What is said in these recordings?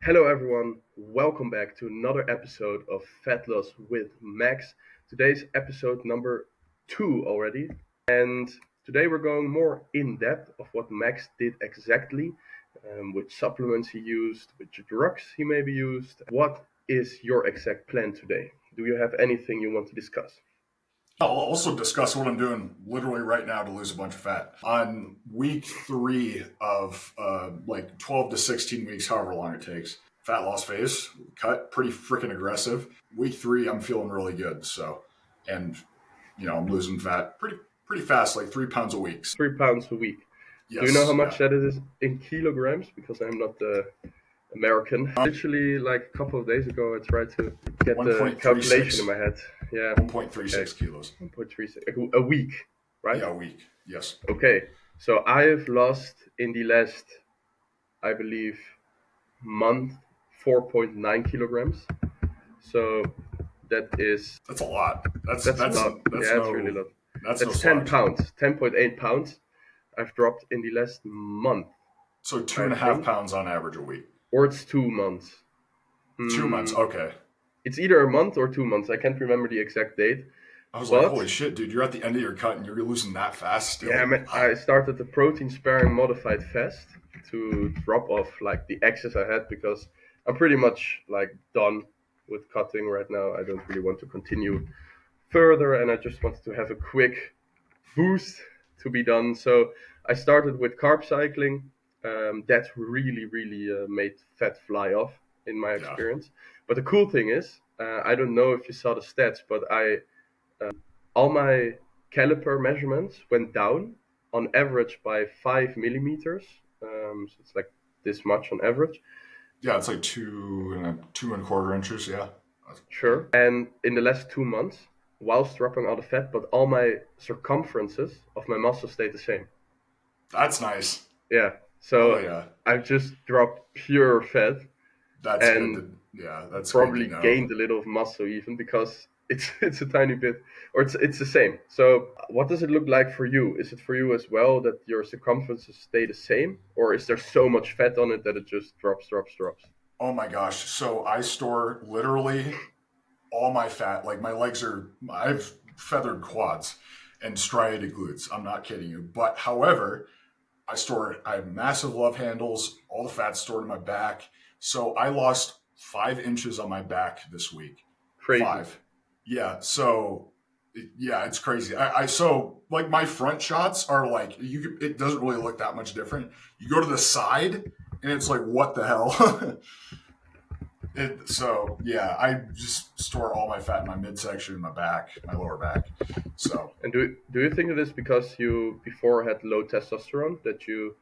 Hello, everyone. Welcome back to another episode of Fat Loss with Max. Today's episode number two already. And today we're going more in depth of what Max did exactly, which supplements he used, which drugs he maybe used. What is your exact plan today? Do you have anything you want to discuss? I'll also discuss what I'm doing literally right now to lose a bunch of fat. On week three of like 12 to 16 weeks, however long it takes, fat loss phase, cut, pretty freaking aggressive. Week three, I'm feeling really good. And I'm losing fat pretty fast, like 3 pounds a week. 3 pounds a week. Do you know how Yes, much yeah. that is in kilograms? Because I'm not American. Literally, like a couple of days ago, I tried to get the calculation in 1.36, my head. Yeah, okay, 1.36 kilos. 1.36 a week, right? Yeah, a week. Yes. Okay, so I have lost in the last, I believe, month 4.9 kilograms. So that is That's a lot. That's that's a that's lot. that's Yeah, it's really a no lot. that's no That's 10 slouch. pounds, 10.8 pounds. I've dropped in the last month, So two I and a half think, pounds on average a week. or it's 2 months. 2 months. Hmm, Okay. it's either a month or 2 months. I can't remember the exact date. I was like, But holy shit, dude, you're at the end of your cut and you're losing that fast yeah, still? I Wow. started the protein sparing modified fast to drop off like the excess I had because I'm pretty much like done with cutting right now. I don't really want to continue further, and I just wanted to have a quick boost to be done. So I started with carb cycling. That really made fat fly off in my Yeah. experience. But the cool thing is, I don't know if you saw the stats, but I all my caliper measurements went down on average by 5 millimeters. So it's like this much on average. Yeah, it's like 2.25 inches. Yeah. Yeah. Sure. And in the last 2 months, whilst dropping all the fat, but all my circumferences of my muscles stayed the same. That's nice. Yeah. Oh, So yeah. I've just dropped pure fat That's good. and Yeah, that's good to probably know. gained a little of muscle even because it's a tiny bit, or it's the same. So what does it look like for you? Is it for you as well that your circumferences stay the same, or is there so much fat on it that it just drops? Oh my gosh. So I store literally all my fat. Like I have feathered quads and striated glutes. I'm not kidding you. But however, I have massive love handles, all the fat stored in my back. So I lost 5 inches on my back this week. Crazy. Five. Yeah. So yeah, it's crazy. So like my front shots are like, it doesn't really look that much different. You go to the side and it's like, what the hell? So yeah, I just store all my fat in my midsection, my back, my lower back. So And do you think it is because you before had low testosterone that you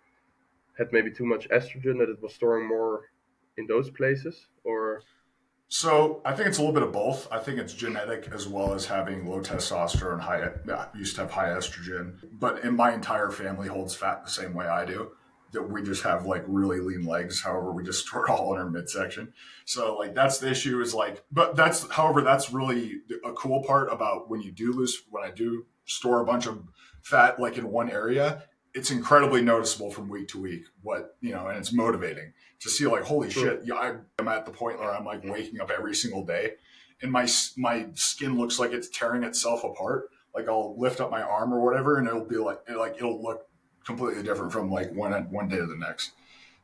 had maybe too much estrogen that it was storing more in those places, or So I think it's a little bit of both. I think it's genetic as well as having low testosterone, high. Yeah, I used to have high estrogen, but in my entire family holds fat the same way I do. That we just have like really lean legs. However, we just store it all in our midsection. So like that's the issue. Is like, but that's really a cool part about when I do store a bunch of fat like in one area. It's incredibly noticeable from week to week. And it's motivating to see like, holy true? shit, yeah, I'm at the point where I'm like waking up every single day and my skin looks like it's tearing itself apart. Like I'll lift up my arm or whatever and it'll be like it'll look completely different from like one day to the next.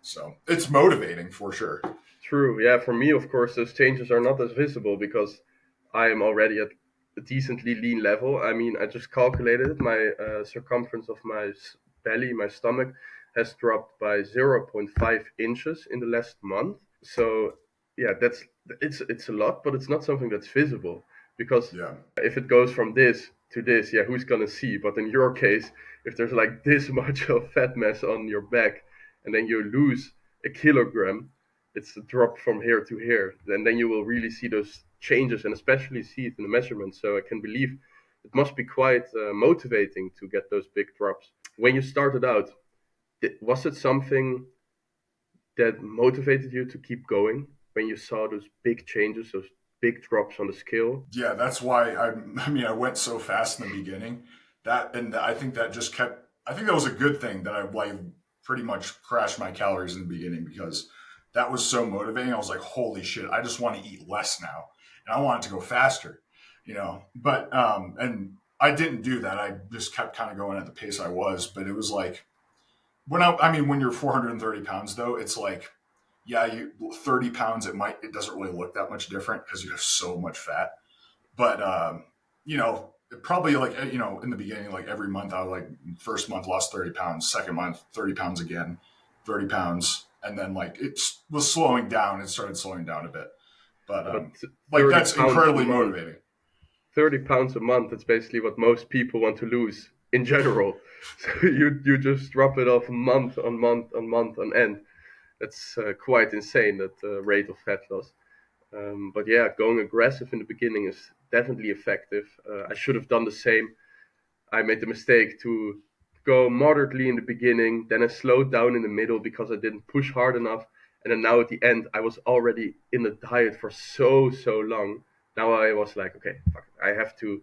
So it's motivating for sure. True. Yeah, for me, of course, those changes are not as visible because I am already at a decently lean level. I mean, I just calculated it. My circumference of my belly, my stomach, has dropped by zero point 0.5 inches in the last month. So, yeah, it's a lot, but it's not something that's visible because Yeah. if it goes from this to this, yeah, who's gonna see? But in your case, if there's like this much of fat mass on your back, and then you lose a kilogram, it's a drop from here to here, and then you will really see those changes and especially see it in the measurements. So I can believe it must be quite motivating to get those big drops. When you started out, was it something that motivated you to keep going when you saw those big changes, those big drops on the scale? Yeah, that's why I went so fast in the beginning. And I think that just kept. I think that was a good thing that I like pretty much crashed my calories in the beginning because that was so motivating. I was like, holy shit, I just want to eat less now, and I want it to go faster, you know. But and I didn't do that. I just kept kind of going at the pace I was. But it was like I mean, when you're 430 pounds, though, it's like, yeah, you 30 pounds, it doesn't really look that much different because you have so much fat. But you know, probably like in the beginning, like every month, I was like first month lost 30 pounds, second month 30 pounds again, 30 pounds, and then like it was slowing down. It started slowing down a bit, but But like 30 that's pounds a incredibly month, motivating. 30 pounds a month, that's basically what most people want to lose in general. So you just drop it off month on month on month on end. That's quite insane, that rate of fat loss. But yeah, going aggressive in the beginning is definitely effective. I should have done the same. I made the mistake to go moderately in the beginning, then I slowed down in the middle because I didn't push hard enough, and then now at the end I was already in the diet for so long. Now I was like, okay, fuck it.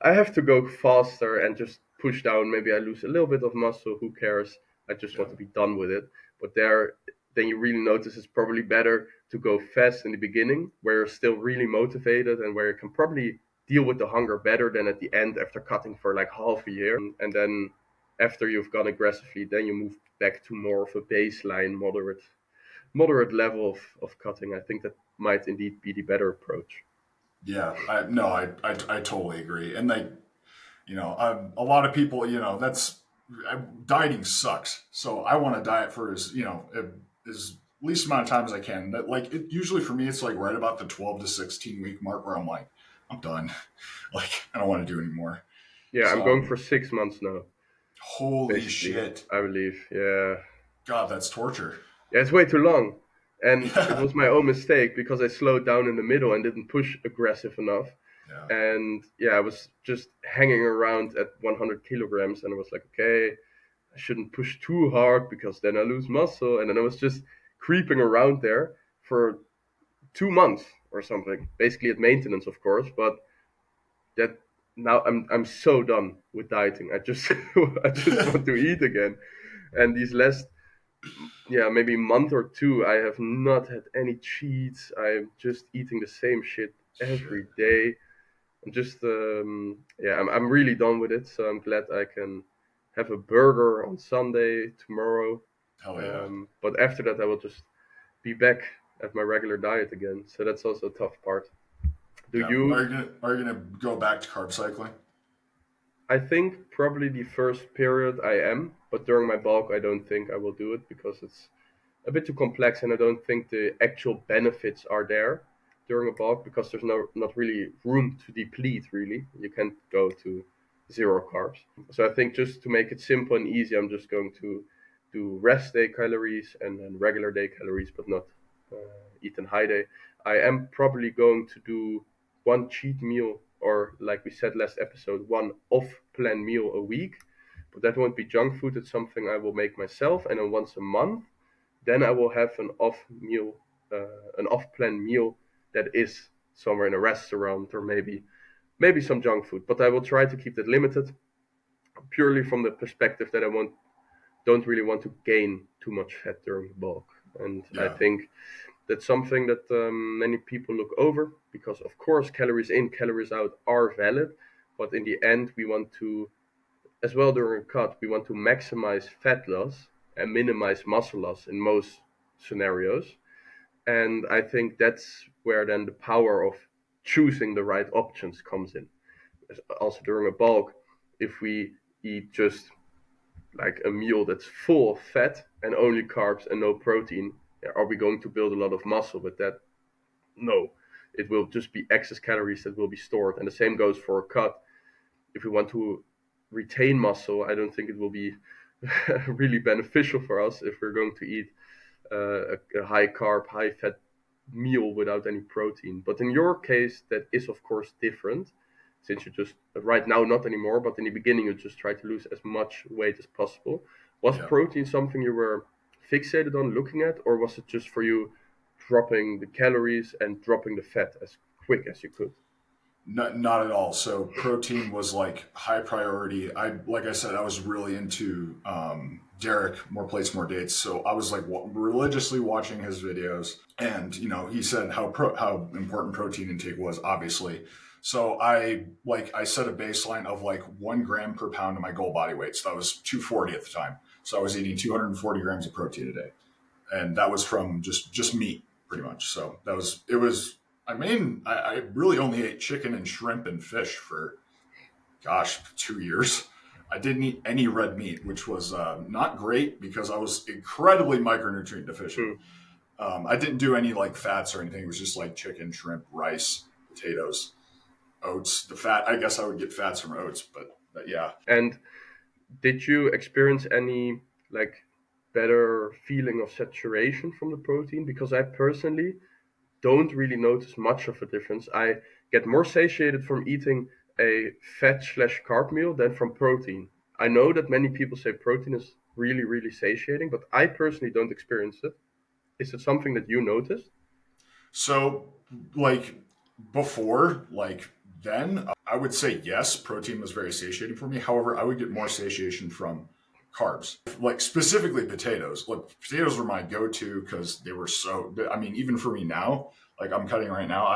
I have to go faster and just push down. Maybe I lose a little bit of muscle. Who cares? I just want Yeah, to be done with it. But then you really notice it's probably better to go fast in the beginning, where you're still really motivated and where you can probably deal with the hunger better than at the end after cutting for like half a year. And then after you've gone aggressively, then you move back to more of a baseline, moderate level of cutting. I think that might indeed be the better approach. yeah. I no, I totally agree. And like a lot of people, that's dieting sucks. So I want to diet for as least amount of time as I can. That like usually for me, it's like right about the 12 to 16 week mark where I'm like, I'm done. Like I don't want to do anymore. Yeah, I'm going So for 6 months now. holy Basically, shit, I believe. Yeah. God, that's torture. Yeah, it's way too long. And it Yeah, was my own mistake because I slowed down in the middle and didn't push aggressive enough. yeah, And yeah, I was just hanging around at 100 kilograms and I was like, okay, I shouldn't push too hard because then I lose muscle. And then I was just creeping around there for 2 months or something, basically at maintenance, of course. But that now I'm so done with dieting. I just I just want to eat again. And these last, yeah, maybe month or two, I have not had any cheats. I'm just eating the same shit shit. every day. I'm just yeah, I'm really done with it. So I'm glad I can have a burger on Sunday tomorrow. Hell yeah. But after that, I will just be back at my regular diet again. So that's also a tough part. Do Yeah. you? Are you gonna go back to carb cycling? I think probably the first period I am, but during my bulk, I don't think I will do it because it's a bit too complex, and I don't think the actual benefits are there during a bulk because there's not really room to deplete. Really, you can't go to zero carbs. So I think just to make it simple and easy, I'm just going to do rest day calories and then regular day calories, but not eat in high day. I am probably going to do one cheat meal, or like we said last episode, one off-plan meal a week. But that won't be junk food. It's something I will make myself, and then once a month then I will have an off-plan meal that is somewhere in a restaurant or maybe some junk food. But I will try to keep that limited, purely from the perspective that don't really want to gain too much fat during the bulk. And I Yeah. think that's something that many people look over because, of course, calories in, calories out are valid. But in the end, we want to, as well during a cut, we want to maximize fat loss and minimize muscle loss in most scenarios. And I think that's where then the power of choosing the right options comes in. Also during a bulk, if we eat just like a meal that's full of fat and only carbs and no protein, are we going to build a lot of muscle with that? No. It will just be excess calories that will be stored. And the same goes for a cut. If we want to retain muscle, I don't think it will be really beneficial for us if we're going to eat a high carb, high fat meal without any protein. But in your case, that is of course different, since you just right now not anymore, but in the beginning you just try to lose as much weight as possible. Was Yeah. protein something you were fixated on looking at, or was it just for you dropping the calories and dropping the fat as quick as you could? Not at all. So protein was like high priority. Like I said, I was really into Derek, More Plates, More Dates. So I was like religiously watching his videos, and he said how important protein intake was, obviously. So I set a baseline of like 1 gram per pound of my goal body weight. So that was 240 at the time. So I was eating 240 grams of protein a day, and that was from just meat, pretty much. So that was it was. I mean, I really only ate chicken and shrimp and fish for, gosh, 2 years. I didn't eat any red meat, which was not great because I was incredibly micronutrient deficient. Mm. I didn't do any like fats or anything. It was just like chicken, shrimp, rice, potatoes, oats. The fat, I guess I would get fats from oats, but yeah. And did you experience any like better feeling of saturation from the protein? Because I personally don't really notice much of a difference. I get more satiated from eating a fat slash carb meal than from protein. I know that many people say protein is really, really satiating, but I personally don't experience it. Is it something that you noticed? So, like before, like then, I would say yes, protein was very satiating for me. However, I would get more satiation from carbs, like specifically potatoes. Like potatoes were my go-to because they were so. I mean, even for me now, like I'm cutting right now,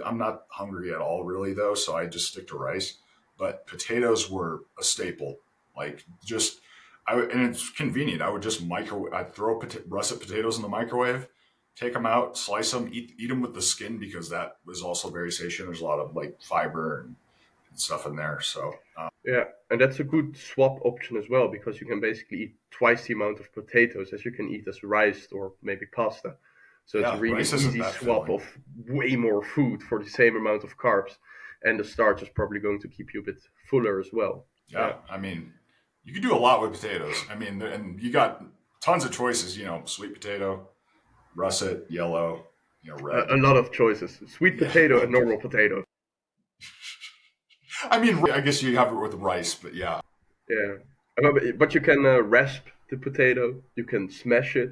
I'm not hungry at all really though, so I just stick to rice. But potatoes were a staple. Like just, and it's convenient. I would just microwave. I'd throw russet potatoes in the microwave, take them out, slice them, eat them with the skin because that was also very satiating. There's a lot of like fiber and stuff in there. So Yeah, and that's a good swap option as well because you can basically eat twice the amount of potatoes as you can eat as rice or maybe pasta. So it's yeah, really rice an isn't easy that swap filling. of way more food for the same amount of carbs, and the starch is probably going to keep you a bit fuller as well. Yeah, Yeah. I mean, you can do a lot with potatoes. I mean, and you got tons of choices. Sweet potato, russet, yellow, A red. lot of choices: sweet Yeah, potato and normal potato. I mean, I guess you have it with rice, but yeah, Yeah, but you can rasp the potato. You can smash it.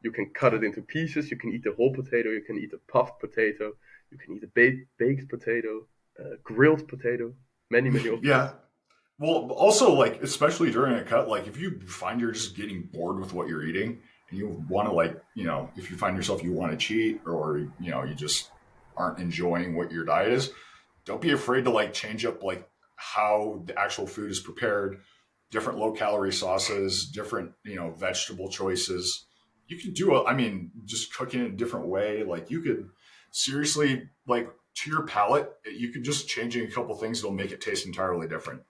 You can cut yeah, it into pieces. You can eat the whole potato. You can eat a puffed potato. You can eat a baked potato, grilled potato. Many options. yeah. Well, also like especially during a cut, like if you find you're just getting bored with what you're eating and you want to like, if you find yourself you want to cheat or you just aren't enjoying what your diet is, don't be afraid to like change up like how the actual food is prepared, different low calorie sauces, different, vegetable choices. You can do I mean, just cooking it a different way, like you could seriously like to your palate, you could just changing a couple things, it'll make it taste entirely different.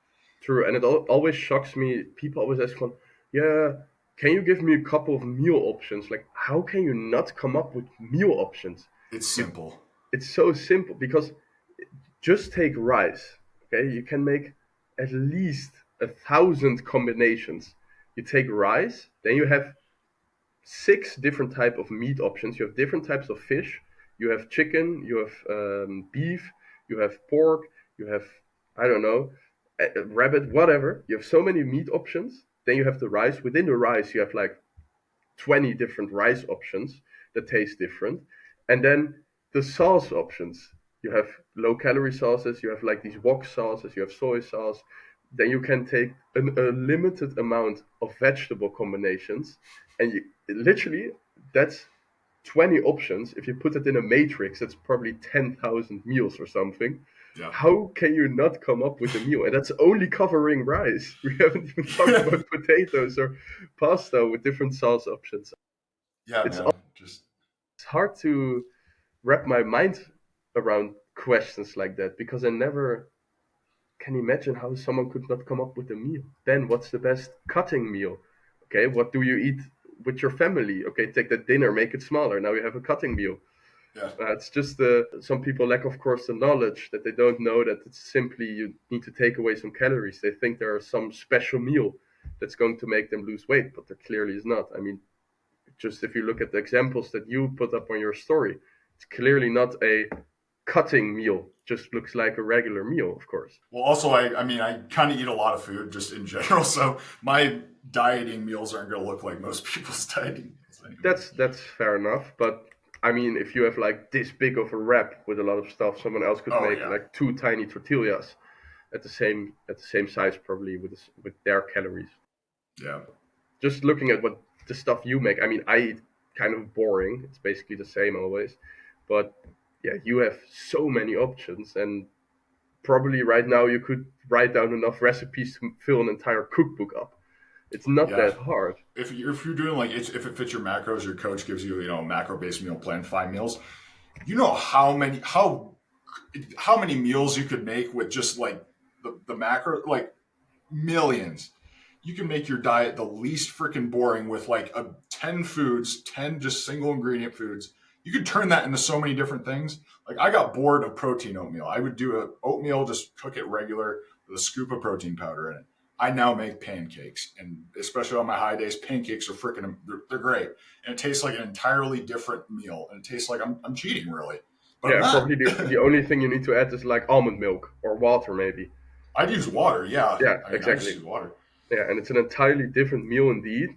True, and it always shocks me. People always ask, "One, yeah, can you give me a couple of meal options?" Like, how can you not come up with meal options? It's You, simple. it's so simple because just take rice. Okay, you can make at least 1,000 combinations. You take rice, then you have six different type of meat options. You have different types of fish. You have chicken. You have beef. You have pork. You have, I don't know, rabbit, whatever. You have so many meat options. Then you have the rice. Within the rice, you have like 20 different rice options that taste different. And then the sauce options. You have low calorie sauces, you have like these wok sauces, you have soy sauce. Then you can take a limited amount of vegetable combinations. And you literally, that's 20 options. If you put it in a matrix, that's probably 10,000 meals or something. Yeah. How can you not come up with a meal? And that's only covering rice. We haven't even talked about potatoes or pasta with different sauce options. Yeah, It's man. Just hard to wrap my mind around questions like that because I never can imagine how someone could not come up with a meal. Then what's the best cutting meal? Okay, what do you eat with your family? Okay, take that dinner, make it smaller. Now you have a cutting meal. yeah. It's just some people lack, of course, the knowledge that they don't know that it's simply you need to take away some calories. They think there is some special meal that's going to make them lose weight, but there clearly is not. I mean, just if you look at the examples that you put up on your story, it's clearly not a cutting meal. Just looks like a regular meal, of course. Well, also, I mean, I kind of eat a lot of food just in general, so my dieting meals aren't going to look like most people's dieting meals anyway. That's fair enough, but I mean, if you have like this big of a wrap with a lot of stuff, someone else could Oh make yeah, like two tiny tortillas at the same size, probably with their calories. yeah. just looking at what the stuff you make. I mean, I eat kind of boring. It's basically the same always, but yeah, you have so many options, and probably right now you could write down enough recipes to fill an entire cookbook up. It's not Yeah. that hard. If you're doing like if it fits your macros, your coach gives you a macro based meal plan, 5 meals. You know how many meals you could make with just like the macro, like millions. You can make your diet the least freaking boring with like 10 foods, 10 just single ingredient foods. You could turn that into so many different things. Like I got bored of protein oatmeal. I would do a oatmeal, just cook it regular with a scoop of protein powder in it. I now make pancakes, and especially on my high days, pancakes are freaking they're great, and it tastes like an entirely different meal, and it tastes like I'm cheating really, but I'm Yeah, not. probably the only thing you need to add is like almond milk or water, maybe. I'd use water, yeah. Yeah, I mean, I just exactly. use water. Yeah, and it's an entirely different meal indeed,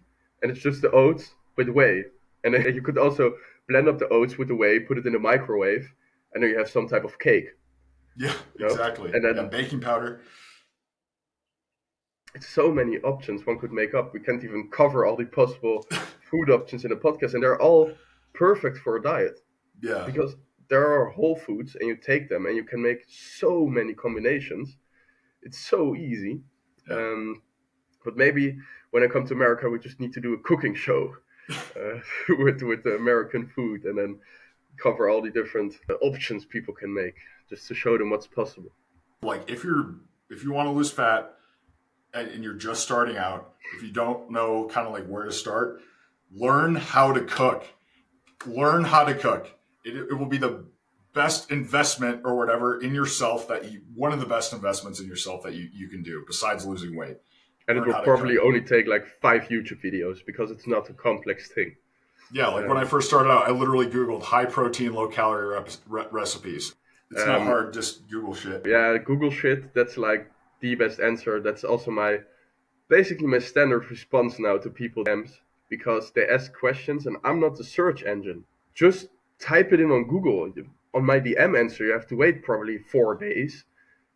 and it's just the oats with whey. And then you could also blend up the oats with the whey, put it in the microwave, and then you have some type of cake, Yeah, you know? exactly. And Yeah, then baking powder. it's so many options one could make up. We can't even cover all the possible food options in a podcast, and they're all perfect for a diet Yeah, because there are whole foods, and you take them, and you can make so many combinations. It's so easy. yeah. Um, but maybe when I come to America, we just need to do a cooking show uh, with the American food, and then cover all the different options people can make, just to show them what's possible. Like if you want to lose fat and you're just starting out, if you don't know kind of like where to start, learn how to cook. Learn how to cook. It will be the best investment or whatever in yourself that you one of the best investments in yourself that you can do besides losing weight. And it Learn will how to probably cook. only take like 5 YouTube videos because it's not a complex thing. Yeah, like when I Um, first started out, I literally Googled high protein, low calorie recipes. It's not um, hard, just Google shit. yeah, Google shit. That's like the best answer. That's also my basically my standard response now to people DMs because they ask questions and I'm not the search engine. Just type it in on Google. On my DM answer, you have to wait probably 4 days.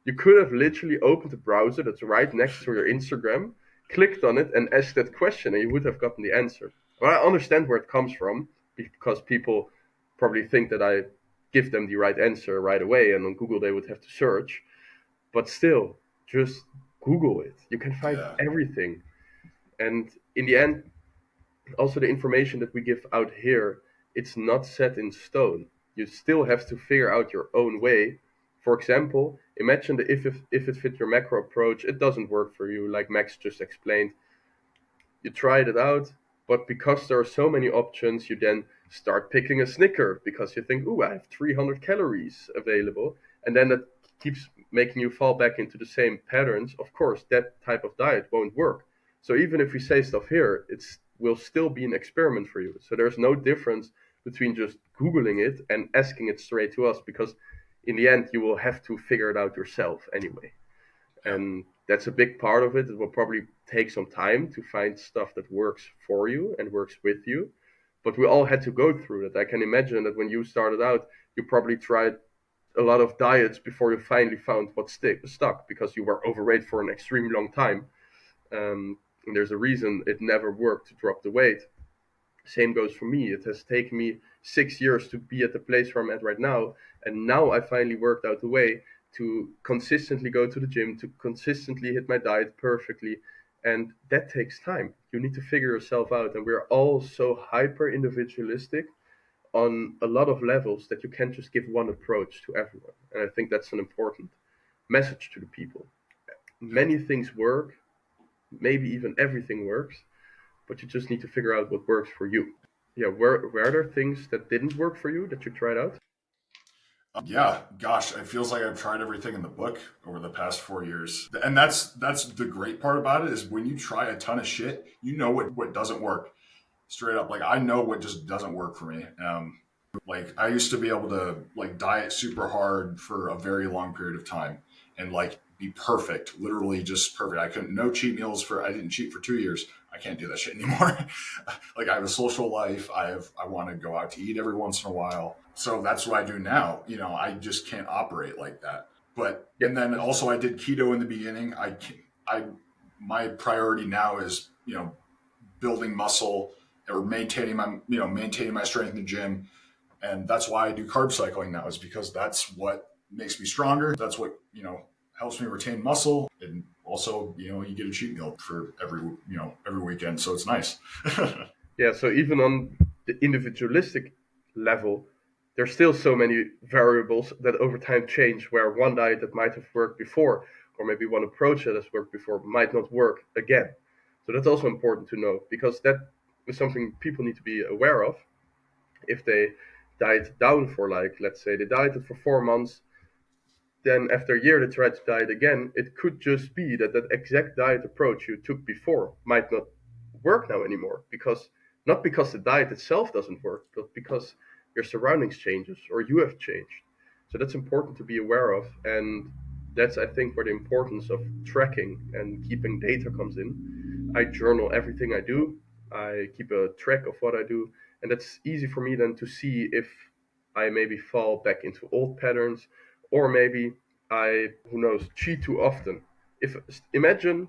You could have literally opened the browser that's right next to your Instagram, clicked on it, and asked that question, and you would have gotten the answer. Well, I understand where it comes from because people probably think that I give them the right answer right away, and on Google they would have to search. But still, just Google it. You can find Yeah, everything. And in the end, also the information that we give out here, it's not set in stone. You still have to figure out your own way. For example, imagine that if it fit your macro approach, it doesn't work for you, like Max just explained. You tried it out, but because there are so many options, you then start picking a Snicker because you think, "Ooh, I have 300 calories available," and then that keeps making you fall back into the same patterns. Of course, that type of diet won't work. So even if we say stuff here, it's will still be an experiment for you. So there's no difference between just googling it and asking it straight to us because in the end you will have to figure it out yourself anyway, yeah, and that's a big part of it. It will probably take some time to find stuff that works for you and works with you, but we all had to go through that. I can imagine that when you started out, you probably tried a lot of diets before you finally found what stuck because you were overweight for an extremely long time. And there's a reason it never worked to drop the weight. Same goes for me. It has taken me 6 years to be at the place where I'm at right now. And now I finally worked out the way to consistently go to the gym, to consistently hit my diet perfectly. And that takes time. You need to figure yourself out. And we're all so hyper individualistic on a lot of levels that you can't just give one approach to everyone. And I think that's an important message to the people. yeah. Many things work, maybe even everything works, but you just need to figure out what works for you. Yeah, were there things that didn't work for you that you tried out? Yeah, gosh, it feels like I've tried everything in the book over the past 4 years, and that's the great part about it is when you try a ton of shit, you know what doesn't work. Straight up, like I know what just doesn't work for me. Like I used to be able to like diet super hard for a very long period of time and like be perfect, literally just perfect. I couldn't no cheat meals for I didn't cheat for 2 years. I can't do that shit anymore. Like I have a social life. I want to go out to eat every once in a while. So that's what I do now. I just can't operate like that. But Yeah, and then also I did keto in the beginning. I my priority now is building muscle or maintaining my strength in the gym. And that's why I do carb cycling now, is because that's what makes me stronger. That's what, helps me retain muscle. And also, you get a cheat meal for every weekend. So it's nice. Yeah, so even on the individualistic level, there's still so many variables that over time change, where one diet that might have worked before, or maybe one approach that has worked before, might not work again. So that's also important to know, because that is something people need to be aware of. If they diet down for, like, let's say they dieted for 4 months, then after a year they try to diet again, it could just be that that exact diet approach you took before might not work now anymore, because not because the diet itself doesn't work, but because your surroundings changes or you have changed. So that's important to be aware of, and that's, I think, where the importance of tracking and keeping data comes in. I journal everything I do. I keep a track of what I do, and that's easy for me then to see if I maybe fall back into old patterns, or maybe I, who knows, cheat too often. If imagine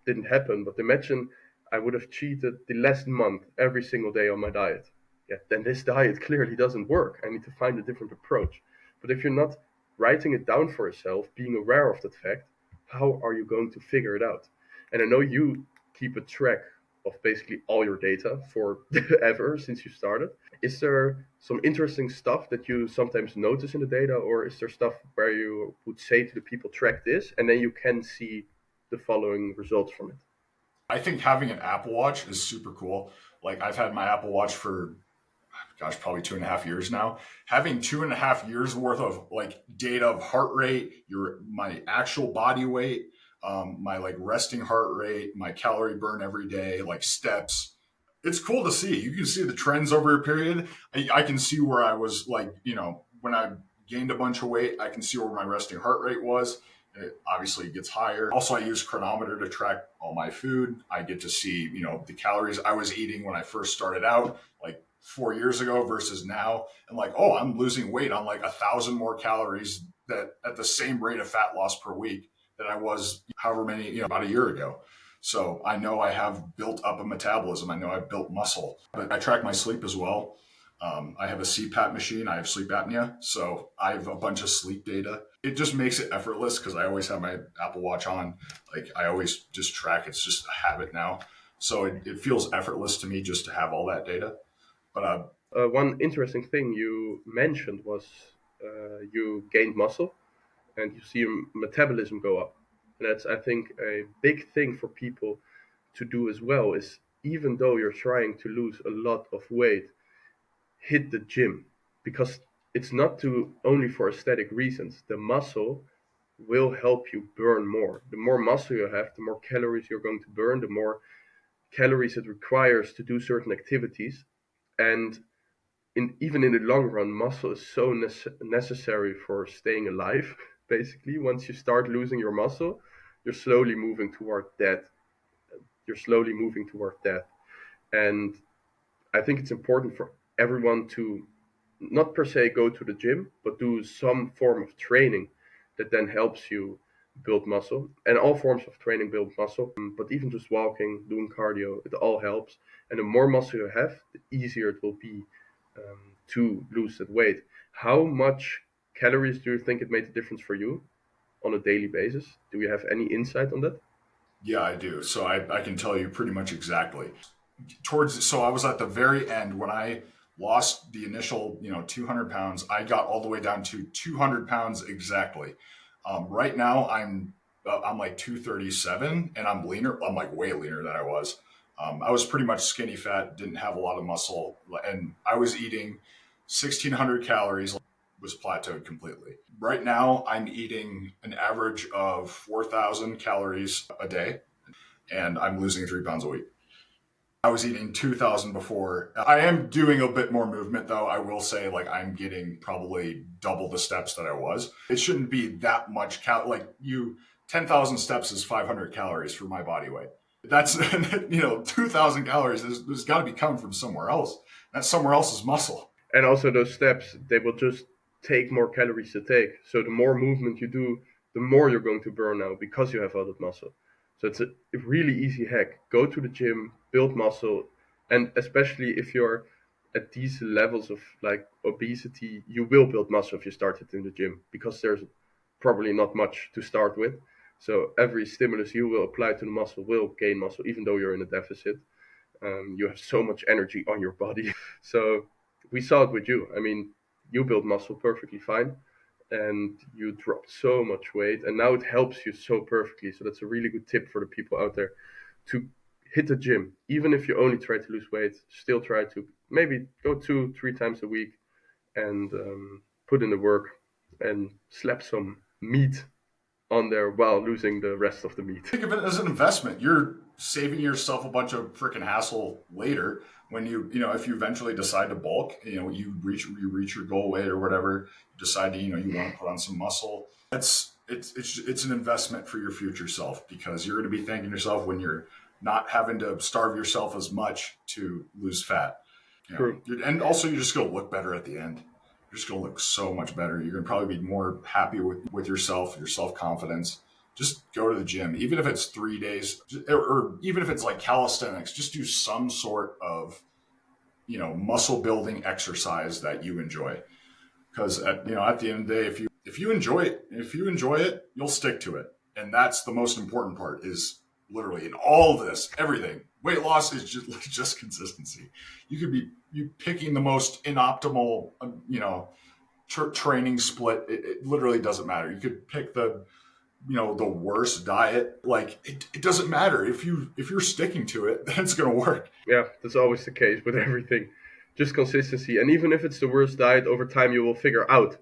didn't happen, but imagine I would have cheated the last month every single day on my diet. Yeah, then this diet clearly doesn't work. I need to find a different approach. But if you're not writing it down for yourself, being aware of that fact, how are you going to figure it out? And I know you keep a track of basically all your data for ever since you started. Is there some interesting stuff that you sometimes notice in the data, or is there stuff where you would say to the people, track this, and then you can see the following results from it? I think having an Apple Watch is super cool. Like I've had my Apple Watch for gosh, probably 2.5 years now. Having 2.5 years worth of like data of heart rate, my actual body weight, my like resting heart rate, my calorie burn every day, like steps. It's cool to see. You can see the trends over a period. I can see where I was like, when I gained a bunch of weight, I can see where my resting heart rate was. It obviously gets higher. Also, I use chronometer to track all my food. I get to see, the calories I was eating when I first started out, like 4 years ago versus now. And like, oh, I'm losing weight on like 1,000 more calories that at the same rate of fat loss per week that I was however many, about a year ago. So I know I have built up a metabolism. I know I've built muscle. But I track my sleep as well. I have a CPAP machine. I have sleep apnea. So I have a bunch of sleep data. It just makes it effortless because I always have my Apple Watch on. Like I always just track. It's just a habit now. So it feels effortless to me just to have all that data. But One interesting thing you mentioned was you gained muscle and you see your metabolism go up. And that's, I think, a big thing for people to do as well, is even though you're trying to lose a lot of weight, hit the gym, because it's not to only for aesthetic reasons. The muscle will help you burn more. The more muscle you have, the more calories you're going to burn, the more calories it requires to do certain activities. And even in the long run, muscle is so necessary for staying alive. Basically, once you start losing your muscle, you're slowly moving toward death. You're slowly moving toward death. And I think it's important for everyone to not per se go to the gym, but do some form of training that then helps you build muscle. And all forms of training build muscle, but even just walking, doing cardio, it all helps. And the more muscle you have, the easier it will be to lose that weight. How much calories do you think it made a difference for you on a daily basis? Do you have any insight on that? yeah, I do. So I can tell you pretty much exactly. So I was at the very end when I lost the initial 200 pounds. I got all the way down to 200 pounds exactly. Right now I'm like 237 and I'm leaner. I'm like way leaner than I was. I was pretty much skinny fat, didn't have a lot of muscle, and I was eating 1,600 calories. Was plateaued completely. Right now I'm eating an average of 4,000 calories a day, and I'm losing 3 pounds a week. I was eating 2,000 before. I am doing a bit more movement though. I will say like I'm getting probably double the steps that I was. It shouldn't be that much like 10,000 steps is 500 calories for my body weight. That's 2,000 calories. There's got to be coming from somewhere else. That somewhere else is muscle. And also, those steps, they will just take more calories to take. So the more movement you do, the more you're going to burn now, because you have all that muscle. So it's a really easy hack. Go to the gym, build muscle, and especially if you're at these levels of like obesity, you will build muscle if you start it in the gym because there's probably not much to start with. So every stimulus you will apply to the muscle will gain muscle, even though you're in a deficit. You have so much energy on your body. So we saw it with you. I mean, you build muscle perfectly fine, and you dropped so much weight, and now it helps you so perfectly. So that's a really good tip for the people out there to hit the gym, even if you only try to lose weight. Still try to maybe go 2, 3 times a week and put in the work and slap some meat on there while losing the rest of the meat. Think of it as an investment. You're saving yourself a bunch of freaking hassle later when if you eventually decide to bulk, you reach your goal weight or whatever, you decide to, you want to put on some muscle. It's an investment for your future self because you're going to be thanking yourself when you're not having to starve yourself as much to lose fat. True. And also you're just going to look better at the end. You're just going to look so much better. You're going to probably be more happy with yourself, your self-confidence. Just go to the gym, even if it's 3 days, or even if it's like calisthenics, just do some sort of, muscle building exercise that you enjoy. Because at the end of the day, if you enjoy it, you'll stick to it. And that's the most important part is literally in all this, everything. Weight loss is just consistency. You could be you picking the most inoptimal, training split. It literally doesn't matter. You could pick the worst diet. Like it doesn't matter if you're sticking to it, then it's gonna work. Yeah, that's always the case with everything. Just consistency. And even if it's the worst diet, over time you will figure out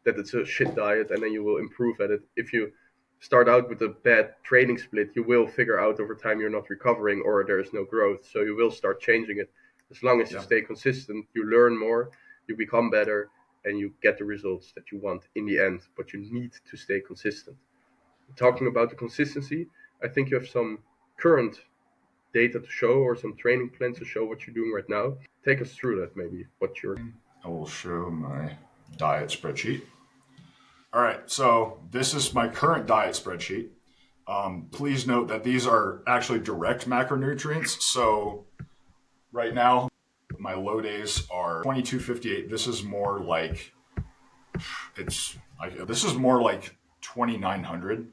that it's a shit diet and then you will improve at it. If you start out with a bad training split, you will figure out over time you're not recovering or there is no growth. So you will start changing it. As long as you Yeah. stay consistent, you learn more, you become better, and you get the results that you want in the end. But you need to stay consistent. Talking about the consistency, I think you have some current data to show or some training plans to show what you're doing right now. Take us through that, maybe what you're. I will show my diet spreadsheet. All right, so this is my current diet spreadsheet. Please note that these are actually direct macronutrients. So right now, my low days are 2258. This is more like 2900,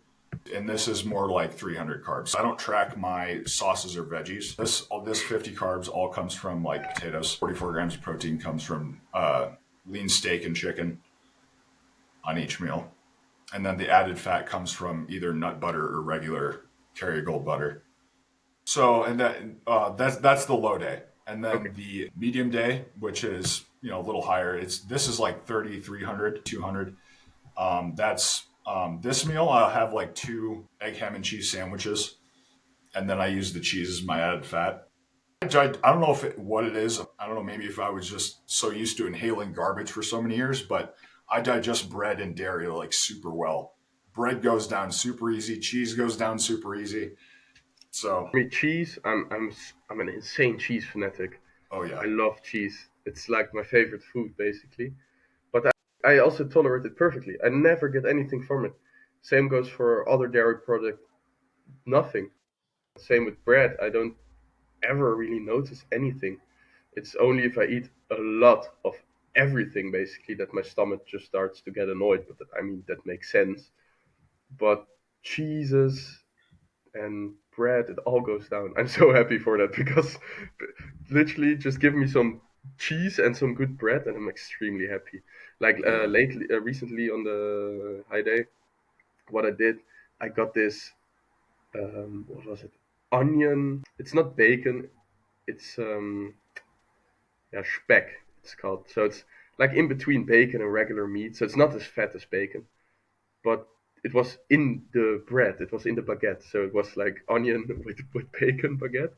and this is more like 300 carbs. I don't track my sauces or veggies. This 50 carbs all comes from like potatoes. 44 grams of protein comes from lean steak and chicken on each meal, and then the added fat comes from either nut butter or regular Kerrygold butter. So, and that's the low day, and Okay. then the medium day, which is a little higher. This is like 3,300, 200. That's this meal. I'll have like two egg, ham, and cheese sandwiches, and then I use the cheese as my added fat. I don't know what it is. I don't know. Maybe if I was just so used to inhaling garbage for so many years, but I digest bread and dairy like super well. Bread goes down super easy. Cheese goes down super easy. So, I mean, cheese. I'm an insane cheese fanatic. oh I yeah, love cheese. It's like my favorite food, basically. But I also tolerate it perfectly. I never get anything from it. Same goes for other dairy product. Nothing. Same with bread. I don't ever really notice anything. It's only if I eat a lot of everything, basically, that my stomach just starts to get annoyed. But I mean, that makes sense. But cheeses and bread, it all goes down. I'm so happy for that because literally just give me some cheese and some good bread, and I'm extremely happy. Like yeah. recently on the high day, what I did, I got this. What was it? Onion. It's not bacon. It's yeah, speck. It's called. So it's like in between bacon and regular meat. So it's not as fat as bacon, but it was in the bread. It was in the baguette. So it was like onion with bacon baguette.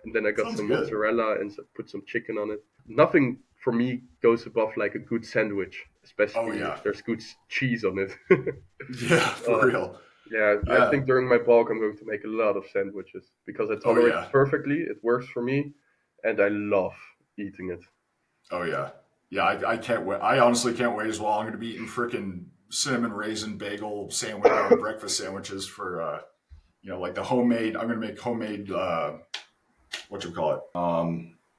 And then I got Sounds some good. mozzarella and put some chicken on it. Nothing for me goes above like a good sandwich, Oh especially yeah, if there's good cheese on it. yeah, for uh, real. yeah, I Yeah. think during my bulk I'm going to make a lot of sandwiches because I Oh tolerate it yeah. perfectly. It works for me, and I love eating it. Oh yeah, yeah. I can't wait. I honestly can't wait as well. I'm going to be eating freaking cinnamon raisin bagel sandwich, breakfast sandwiches for like the homemade. I'm going to make homemade what you call it,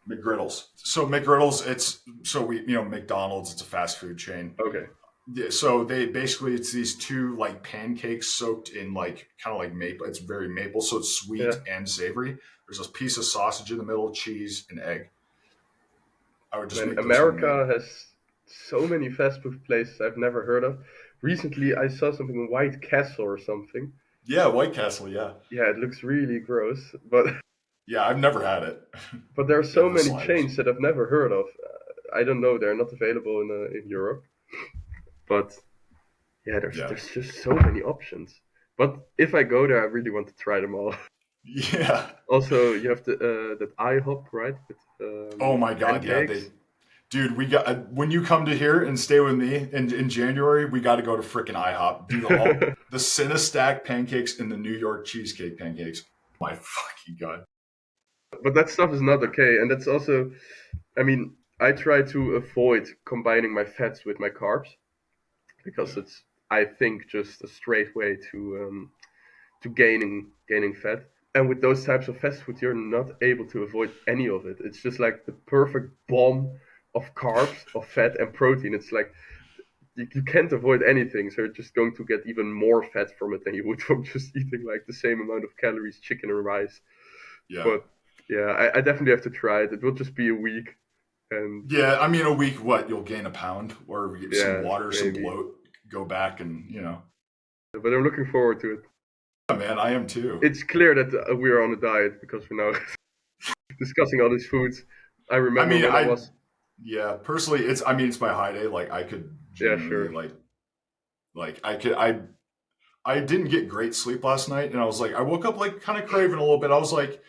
McGriddles. So McGriddles, it's so we McDonald's. It's a fast food chain. Okay. Yeah, so they basically it's these two like pancakes soaked in like kind of like maple. It's very maple, so it's sweet Yeah. and savory. There's a piece of sausage in the middle, cheese, and egg. I would just Man, make those homemade. America has so many fast food places I've never heard of. Recently, I saw something in White Castle or something. Yeah, White Castle. Yeah, Yeah, it looks really gross, but yeah. I've never had it. but there are They so have the many sliders. chains that I've never heard of. I don't know; they're not available in Europe. But yeah, Yeah, there's just so many options. But if I go there, I really want to try them all. yeah. Also, you have the that IHOP, right, with Oh my god, yeah. pancakes. Dude, we got when you come to here and stay with me in January, we got to go to frickin' IHOP. Dude, all the Cinestack pancakes and the New York cheesecake pancakes. My fucking god. But that stuff is not okay, and that's also, I mean, I try to avoid combining my fats with my carbs because Yeah, it's, I think, just a straight way to gaining fat. And with those types of fast food, you're not able to avoid any of it. It's just like the perfect bomb of carbs, of fat, and protein. It's like you can't avoid anything, so you're just going to get even more fat from it than you would from just eating like the same amount of calories, chicken and rice. yeah, But yeah, I definitely have to try it. It will just be a week, and yeah. I mean, a week, what you'll gain a pound or get some yeah, water, some maybe. bloat, go back and But I'm looking forward to it. Yeah, man, I am too. It's clear that we are on a diet because we're now discussing all these foods. I I remember mean, when I was, yeah, personally, I mean, it's my high day. Like, I could yeah, genuinely, sure. I didn't get great sleep last night, and I was like, I woke up like kind of craving a little bit. I was like,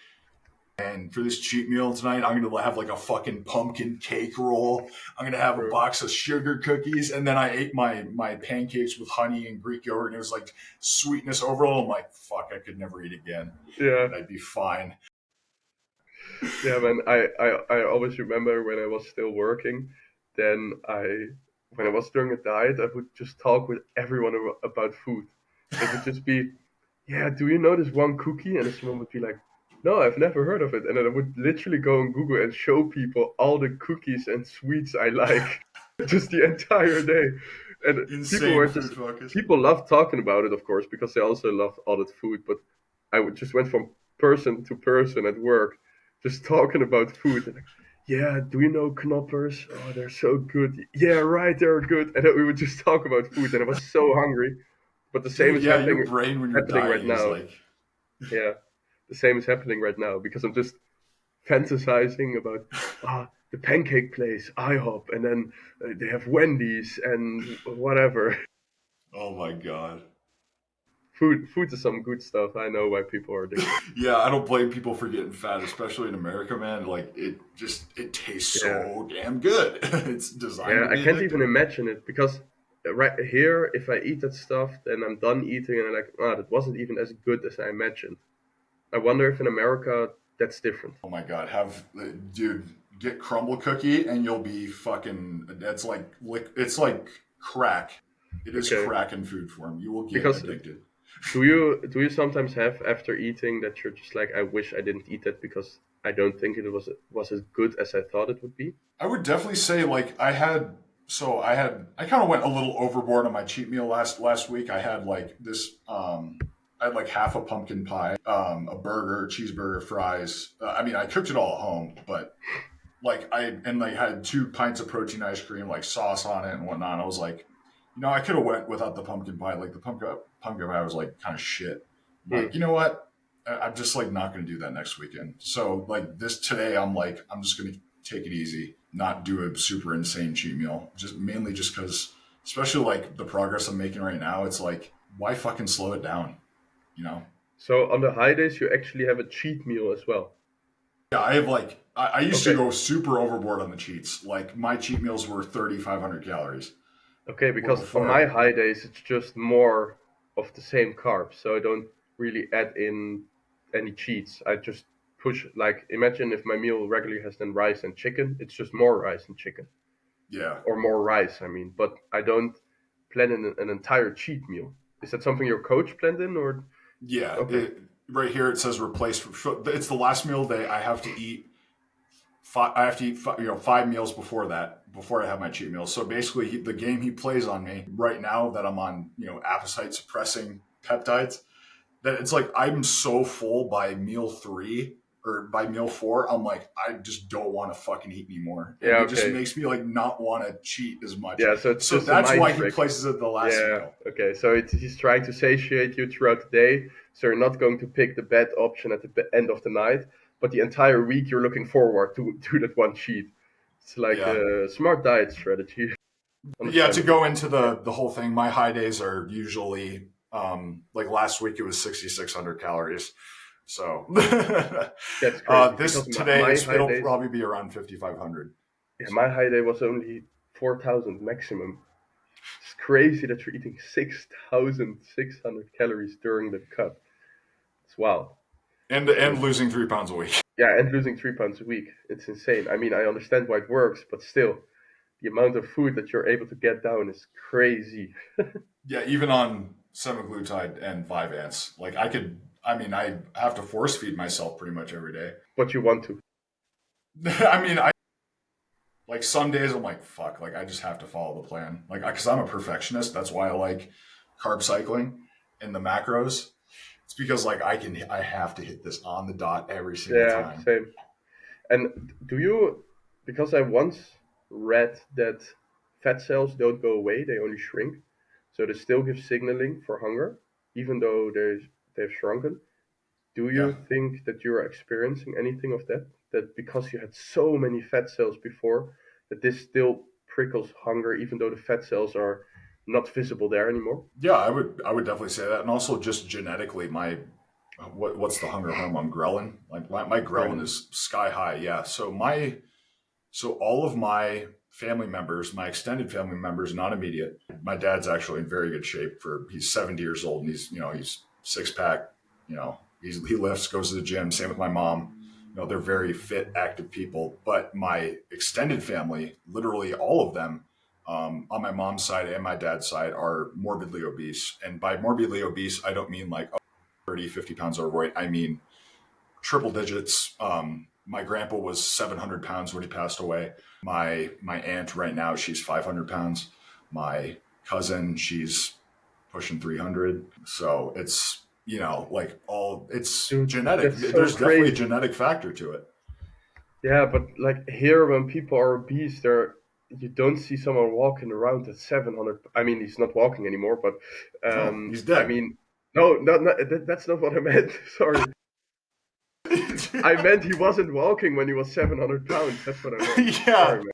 and for this cheat meal tonight, I'm gonna have like a fucking pumpkin cake roll. I'm gonna have a Sure. box of sugar cookies, and then I ate my pancakes with honey and Greek yogurt, and it was like sweetness overall. I'm like, fuck, I could never eat again, Yeah, and I'd be fine. yeah, man. I always remember when I was still working, then when I was doing a diet, I would just talk with everyone about food. It would just be, yeah, do you know this one cookie? And then someone would be like, no, I've never heard of it. And then I would literally go on Google and show people all the cookies and sweets I like just the entire day. And Insane food focus. people love talking about it, of course, because they also love all that food. But I would just went from person to person at work, just talking about food. And like, yeah, do you know knoppers? Oh, they're so good. Yeah, right, they're good. And then we would just talk about food. And I was so hungry. But the same Dude, is yeah, your brain when you're happening right dieting is now. like, Yeah, the same is happening right now because I'm just fantasizing about the pancake place, IHOP, and then they have Wendy's and whatever. oh my god. Food is some good stuff. I know why people are addicted. Yeah, I don't blame people for getting fat, especially in America, man. Like it tastes Yeah, so damn good. It's designed yeah. to I be can't even addictive. imagine it because right here, if I eat that stuff, then I'm done eating, and I'm like, that wasn't even as good as I imagined. I wonder if in America that's different. Oh my god, have dude get crumble cookie and you'll be fucking. That's like it's like crack. It is Okay, crack in food form. You will get because addicted. do you sometimes have after eating that you're just like, I wish I didn't eat that because I don't think it was as good as I thought it would be? I would definitely say like I kind of went a little overboard on my cheat meal last week. I had like I had like half a pumpkin pie, a burger, cheeseburger, fries. I mean, I cooked it all at home, but like I had 2 pints of protein ice cream, like sauce on it and whatnot. I was like, I could have went without the pumpkin pie. Like the pumpkin pie was like kind of shit. I'm like, Hmm. you know what? I'm just like not going to do that next weekend. So like this today, I'm like, I'm just going to take it easy, not do a super insane cheat meal. Just mainly just because, especially like the progress I'm making right now, it's like, why fucking slow it down? You know? So on the high days, you actually have a cheat meal as well. Yeah, I have like I used to Okay, go super overboard on the cheats. Like my cheat meals were 3,500 calories. okay, Well, because on my before high days, it's just more of the same carbs, so I don't really add in any cheats. I just push, like, imagine if my meal regularly has then rice and chicken, it's just more rice and chicken, yeah, or more rice, I mean, but I don't plan in an entire cheat meal. Is that something your coach planned in, or yeah. okay? right here it says replace. It's the last meal day. I have to eat five. I have to eat 5 meals before that, before I have my cheat meal. So basically, the game he plays on me right now that I'm on, appetite suppressing peptides, that it's like I'm so full by meal 3 or by meal 4. I'm like, I just don't want to fucking eat anymore, and Yeah, it just okay. makes me like not want to cheat as much. Yeah, so it's So just a that's mind why he trick. places it the last Yeah, meal. okay. So he's trying to satiate you throughout the day, so you're not going to pick the bad option at the end of the night, but the entire week you're looking forward to that one cheat. It's like Yeah. a smart diet strategy. Yeah, to Understandable. go into the whole thing, my high days are usually like last week it was 6,600 calories. So That's crazy this because today my high it'll days, probably be around 5,500. yeah, my So high day was only 4,000 maximum. It's crazy that you're eating 6,600 calories during the cut. It's wow. and And losing 3 pounds a week. yeah, and losing 3 pounds a week. It's insane. I mean, I understand why it works, but still, the amount of food that you're able to get down is crazy. Yeah, even on semaglutide and Vyvanse, like I could. I mean, I have to force feed myself pretty much every day. But you want to. I mean, I like some days I'm like, fuck, like I just have to follow the plan. Like, because I'm a perfectionist. That's why I like carb cycling and the macros. It's because like I have to hit this on the dot every single Yeah, time. same. And do you, because I once read that fat cells don't go away, they only shrink. So they still give signaling for hunger, even though they've shrunken. Do Yeah. you think that you're experiencing anything of that? That because you had so many fat cells before, that this still prickles hunger, even though the fat cells are not visible there anymore? Yeah, I would definitely say that. And also just genetically, my what's the hunger hormone? Ghrelin. Like my ghrelin Ghrelin. is sky high. Yeah. So all of my family members, my extended family members, not immediate. My dad's actually in very good shape for he's 70 years old and he's six pack, he lifts, goes to the gym. Same with my mom. They're very fit, active people. But my extended family, literally all of them, on my mom's side and my dad's side, are morbidly obese. And by morbidly obese, I don't mean like 30, 50 pounds overweight. I mean triple digits. My grandpa was 700 pounds when he passed away. My aunt right now, she's 500 pounds. My cousin, she's pushing 300. So it's, like all, it's Dude, genetic. that's so There's definitely a crazy. genetic factor to it. Yeah, but like here, when people are obese, you don't see someone walking around at 700. I mean, he's not walking anymore, but No, he's I dead. mean, no, that's not what I meant. Sorry, I meant he wasn't walking when he was 700 pounds. That's what I meant. Sorry, Yeah. man.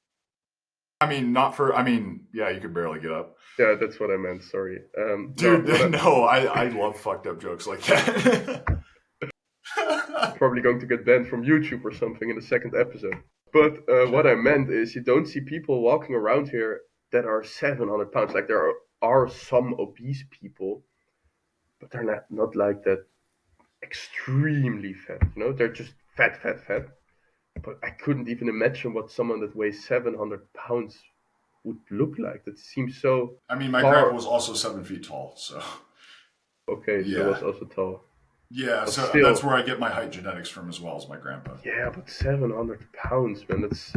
I mean, yeah, you could barely get up. Yeah, that's what I meant. Sorry. No, Dude, no, I love fucked up jokes like that. probably going to get banned from YouTube or something in the second episode. But what I meant is, you don't see people walking around here that are 700 pounds. Like are some obese people, but they're not like that extremely fat. They're just fat, fat, fat. But I couldn't even imagine what someone that weighs 700 pounds would look like. That seems so I mean, my grandpa far. was also 7 feet tall, so Okay, so yeah. was also tall, Yeah, but so that's still, where I get my height genetics from as well as my grandpa. yeah. But 700 pounds, man. That's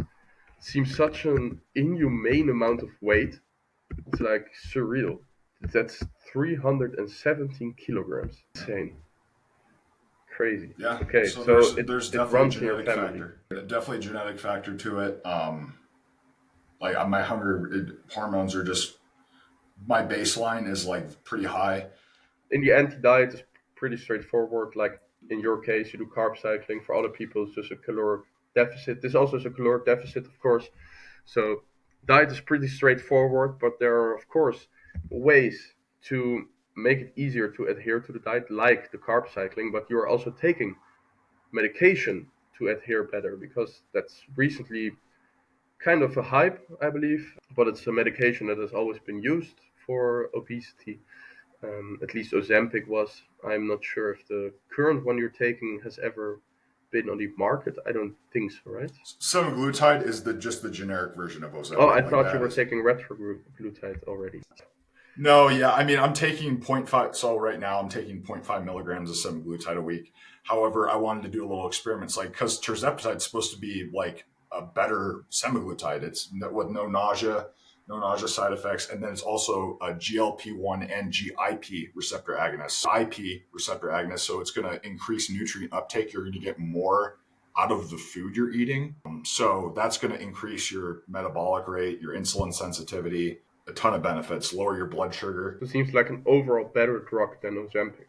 seems such an inhumane amount of weight. It's like surreal. That's 317 kilograms. Insane. Crazy. Yeah, Okay, so so there's it definitely a runs in your genetic family. factor. Definitely a genetic factor to it. Like my hormones are just my baseline is like pretty high. In the end, diet is pretty straightforward. Like in your case, you do carb cycling. For other people, it's just a caloric deficit. This also is a caloric deficit, of course. So diet is pretty straightforward, but there are, of course, ways to make it easier to adhere to the diet, like the carb cycling. But you are also taking medication to adhere better, because that's recently kind of a hype, I believe. But it's a medication that has always been used for obesity. At least Ozempic was. I'm not sure if the current one you're taking has ever been on the market. I don't think so, right? Semaglutide is the just the generic version of Oh, I Ozempic. Like thought you that were is taking retroglutide already. No, yeah. I mean, I'm taking point 0.5. So right now I'm taking point 0.5 milligrams of semaglutide a week. However, I wanted to do a little experiments, like, because tirzepatide is supposed to be like a better semaglutide. It's with no nausea side effects. And then it's also a GLP-1 and GIP receptor agonist. IP receptor agonist. So it's going to increase nutrient uptake. You're going to get more out of the food you're eating. So that's going to increase your metabolic rate, your insulin sensitivity, a ton of benefits, lower your blood sugar. So it seems like an overall better drug than Ozempic.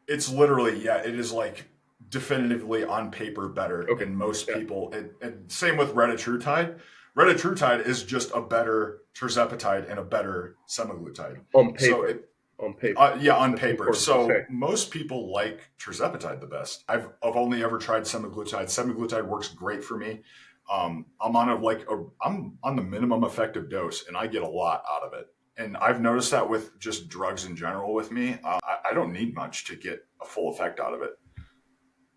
It's literally, yeah, it is like definitively on paper better Okay. in most Yeah. people. And same with retatrutide. Retatrutide is just a better tirzepatide and a better semaglutide. On So paper. On paper. yeah, on That's paper. important to So say. most people like tirzepatide the best. I've only ever tried semaglutide. Semaglutide works great for me. I'm on the minimum effective dose, and I get a lot out of it. And I've noticed that with just drugs in general with me, I don't need much to get a full effect out of it.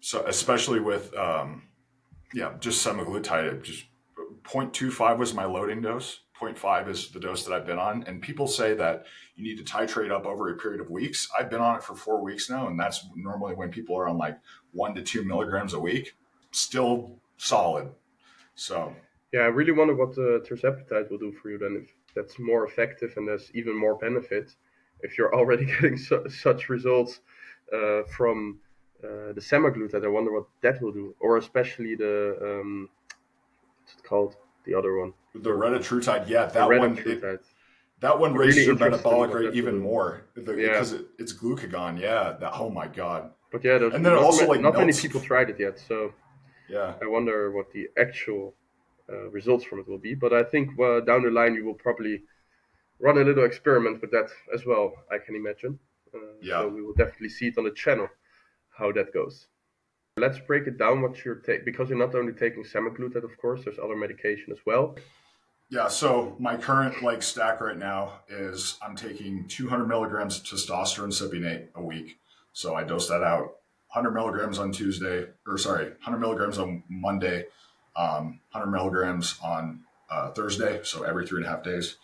So especially with yeah, just semaglutide, just 0.25 was my loading dose. Zero point 0.5 is the dose that I've been on. And people say that you need to titrate up over a period of weeks. I've been on it for 4 weeks now, and that's normally when people are on like 1 to 2 milligrams a week. Still solid. So Yeah, I really wonder what the tirzepatide will do for you then. If that's more effective and there's even more benefit, if you're already getting such results from the semaglutide, I wonder what that will do, or especially the what's it called, the other one, the retatrutide, yeah, the retatrutide. that one I'm raises really your interested in metabolic what rate that will even do. more Yeah, because it's glucagon. Yeah, that, oh my god. but yeah, there's And then it also like not many melts. people tried it yet, so Yeah, I wonder what the actual results from it will be. But I think down the line you will probably run a little experiment with that as well, I can imagine. So yeah. we will definitely see it on the channel how that goes. Let's break it down what you're taking, because you're not only taking semaglutide, of course, there's other medication as well. Yeah, so my current like stack right now is I'm taking 200 milligrams of testosterone cypionate a week. So I dose that out 100 milligrams on Tuesday, or sorry, 100 milligrams on Monday, 100 milligrams on Thursday. So every 3.5 days.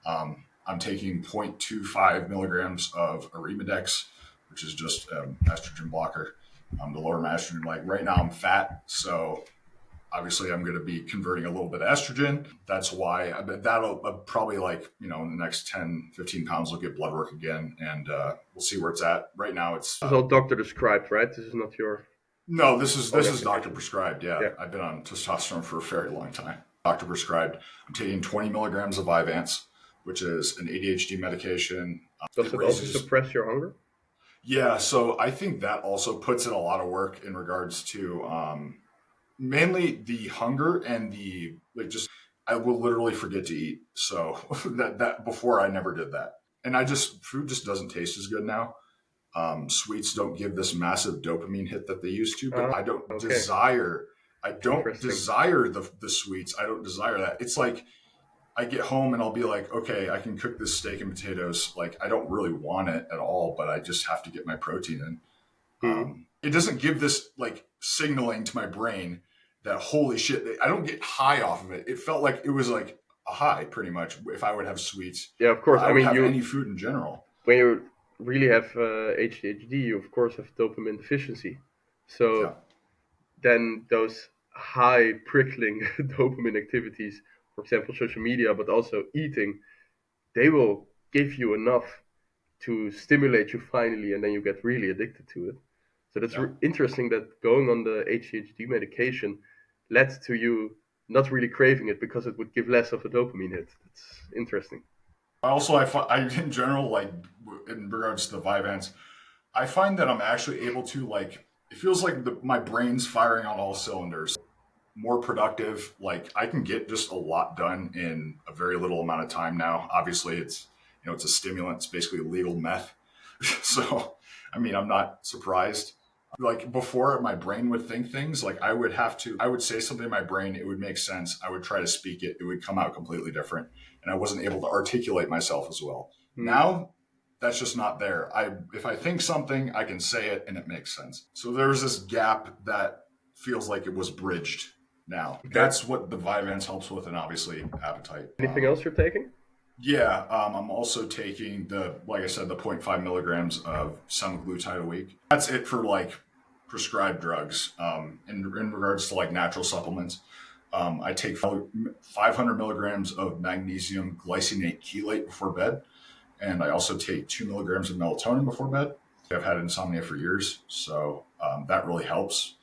I'm taking 0.25 milligrams of Arimidex, which is just estrogen blocker to lower my estrogen. Like right now, I'm fat, so obviously I'm going to be converting a little bit of estrogen. That's why that'll probably like, in the next 10, 15 pounds, will get blood work again. And we'll see where it's at. Right now it's, This is all doctor described, right? This is not your no, this own is doctor application. prescribed. Yeah. Yeah. I've been on testosterone for a very long time. Doctor prescribed. I'm taking 20 milligrams of Vyvanse, which is an ADHD medication. Does It it also raises, suppress your hunger? yeah. So I think that also puts in a lot of work in regards to, mainly the hunger and the like, just I will literally forget to eat. So that before I never did that. And food just doesn't taste as good now. Sweets don't give this massive dopamine hit that they used to, but Ah, okay. I don't Interesting. desire the sweets. I don't desire that. It's like I get home and I'll be like, okay, I can cook this steak and potatoes. Like I don't really want it at all, but I just have to get my protein in. Hmm. It doesn't give this like signaling to my brain that holy shit, I don't get high off of it. It felt like it was like a high pretty much if I would have sweets. Yeah, of course. I I would mean, have you any food in general. when you really have ADHD, you of course have dopamine deficiency. Yeah. So then those high prickling dopamine activities, for example, social media, but also eating, they will give you enough to stimulate you finally, and then you get really addicted to it. So that's Yeah. interesting that going on the ADHD medication led to you not really craving it because it would give less of a dopamine hit. That's interesting. I in general, like in regards to the Vyvanse, I find that I'm actually able to like, it feels like my brain's firing on all cylinders, more productive. Like I can get just a lot done in a very little amount of time now. Obviously, it's a stimulant. It's basically legal meth. So, I mean, I'm not surprised. Like before, my brain would think things like I would say something in my brain, it would make sense. I would try to speak it, it would come out completely different, and I wasn't able to articulate myself as well. Hmm. Now, that's just not there. If I think something, I can say it and it makes sense. So there's this gap that feels like it was bridged now. Okay. That's what the Vyvanse helps with, and obviously appetite. Anything else you're taking? Yeah, I'm also taking like I said, the zero point 0.5 milligrams of semaglutide a week. That's it for like prescribed drugs. In regards to like natural supplements, I take 500 milligrams of magnesium glycinate chelate before bed, and I also take 2 milligrams of melatonin before bed. I've had insomnia for years, so that really helps.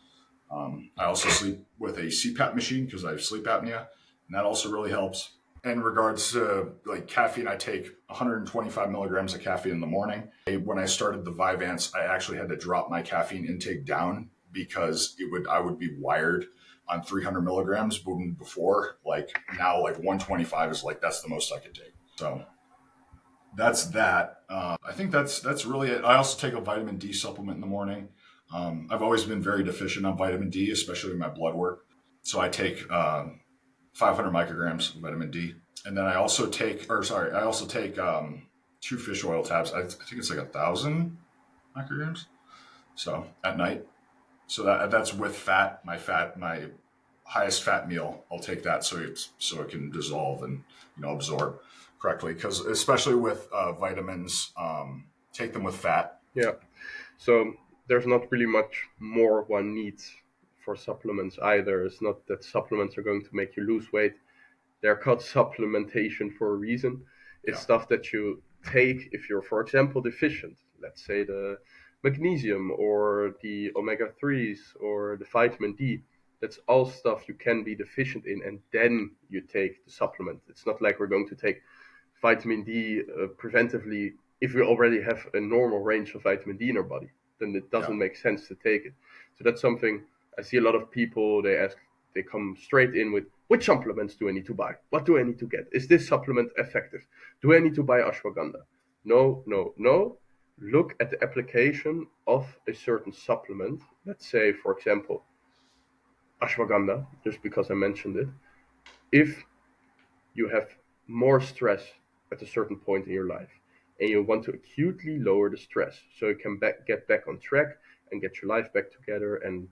I also sleep with a CPAP machine because I have sleep apnea, and that also really helps. In regards to like caffeine, I take 125 milligrams of caffeine in the morning. When I started the Vyvanse, I actually had to drop my caffeine intake down because I would be wired on 300 milligrams. But before, like now, like 125 is like that's the most I could take. So that's that. I think that's really it. I also take a vitamin D supplement in the morning. I've always been very deficient on vitamin D, especially in my blood work. So I take 500 micrograms of vitamin D, and then I also take two fish oil tabs. I think it's like 1,000 micrograms. So at night, so that's with fat. My highest fat meal, I'll take that so it can dissolve and absorb correctly. Because especially with vitamins, take them with fat. Yeah. So there's not really much more one needs for supplements either. It's not that supplements are going to make you lose weight. They're called supplementation for a reason. It's Yeah, stuff that you take if you're, for example, deficient. Let's say the magnesium or the omega 3s or the vitamin D. That's all stuff you can be deficient in, and then you take the supplement. It's not like we're going to take vitamin D preventively if we already have a normal range of vitamin D in our body. Then it yeah, doesn't make sense to take it. So that's something I see a lot of people. They come straight in with, which supplements do I need to buy? What do I need to get? Is this supplement effective? Do I need to buy ashwagandha? No, no, no. Look at the application of a certain supplement. Let's say, for example, ashwagandha, just because I mentioned it. If you have more stress at a certain point in your life and you want to acutely lower the stress so you can get back on track and get your life back together and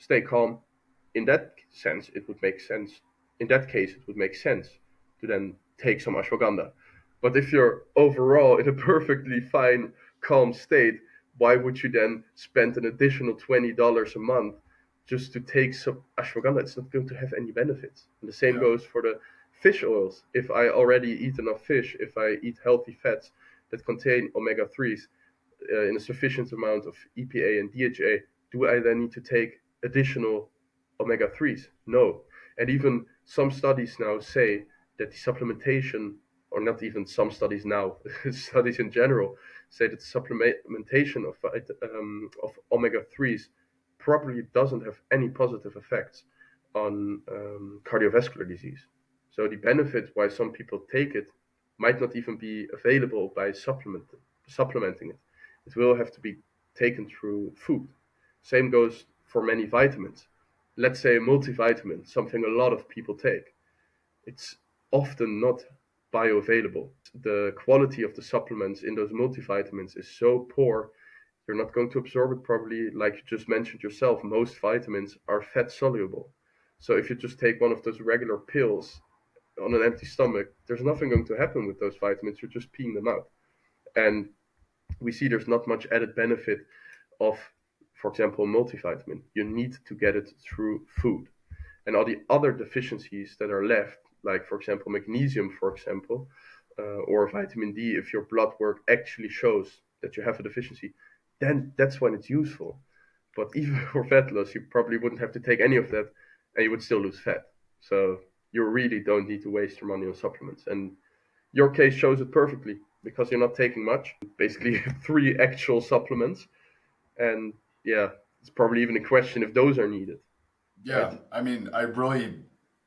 stay calm, in that sense it would make sense in that case it would make sense to then take some ashwagandha. But if you're overall in a perfectly fine calm state, why would you then spend an additional $20 a month just to take some ashwagandha? It's not going to have any benefits. And the same yeah, goes for the fish oils. If I already eat enough fish, if I eat healthy fats that contain omega 3s in a sufficient amount of EPA and DHA, do I then need to take additional omega 3s? No. And even some studies now say that the supplementation, or not even some studies now, studies in general, say that supplementation of omega 3s probably doesn't have any positive effects on cardiovascular disease. So the benefit why some people take it might not even be available by supplementing it. It will have to be taken through food. Same goes for many vitamins. Let's say a multivitamin, something a lot of people take. It's often not bioavailable. The quality of the supplements in those multivitamins is so poor, you're not going to absorb it properly. Like you just mentioned yourself, most vitamins are fat soluble. So if you just take one of those regular pills on an empty stomach, there's nothing going to happen with those vitamins. You're just peeing them out. And we see there's not much added benefit of, for example, multivitamin. You need to get it through food. And all the other deficiencies that are left, like, for example, magnesium, for example, or vitamin D, if your blood work actually shows that you have a deficiency, then that's when it's useful. But even for fat loss, you probably wouldn't have to take any of that and you would still lose fat. So you really don't need to waste your money on supplements. And your case shows it perfectly because you're not taking much, basically three actual supplements. And yeah, it's probably even a question if those are needed, right? yeah. I mean, I really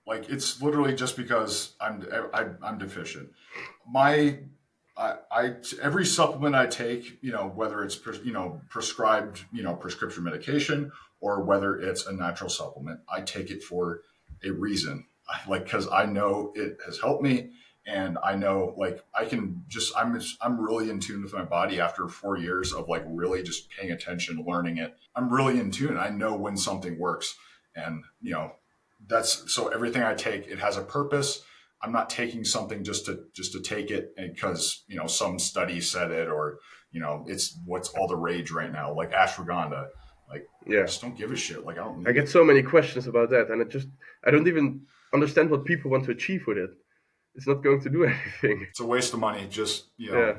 like it's literally just because I'm deficient. My I every supplement I take, whether it's prescribed, prescription medication, or whether it's a natural supplement, I take it for a reason. Like because I know it has helped me, and I know like I can just I'm really in tune with my body after 4 years of like really just paying attention, learning it. I'm really in tune. I know when something works, and that's so everything I take it has a purpose. I'm not taking something just to take it because some study said it, or it's what's all the rage right now, like ashwagandha. Like, I Yeah. just don't give a shit. Like, I don't I need get it. so many questions about that, and I don't even understand what people want to achieve with it. It's not going to do anything. It's a waste of money. Just Yeah.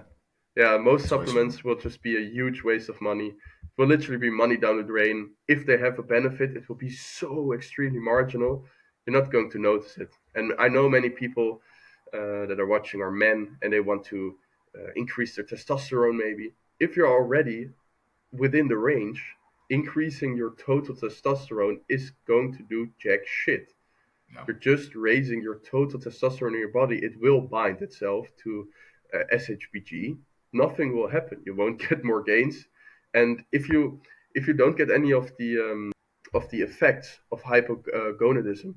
Yeah, most it's a waste of money. supplements will just be a huge waste of money. It will literally be money down the drain. If they have a benefit, it will be so extremely marginal. You're not going to notice it. And I know many people that are watching are men and they want to increase their testosterone maybe. If you're already within the range, increasing your total testosterone is going to do jack shit. Yeah, You're just raising your total testosterone in your body. It will bind itself to SHBG. Nothing will happen. You won't get more gains. And if you don't get any of the effects of hypogonadism,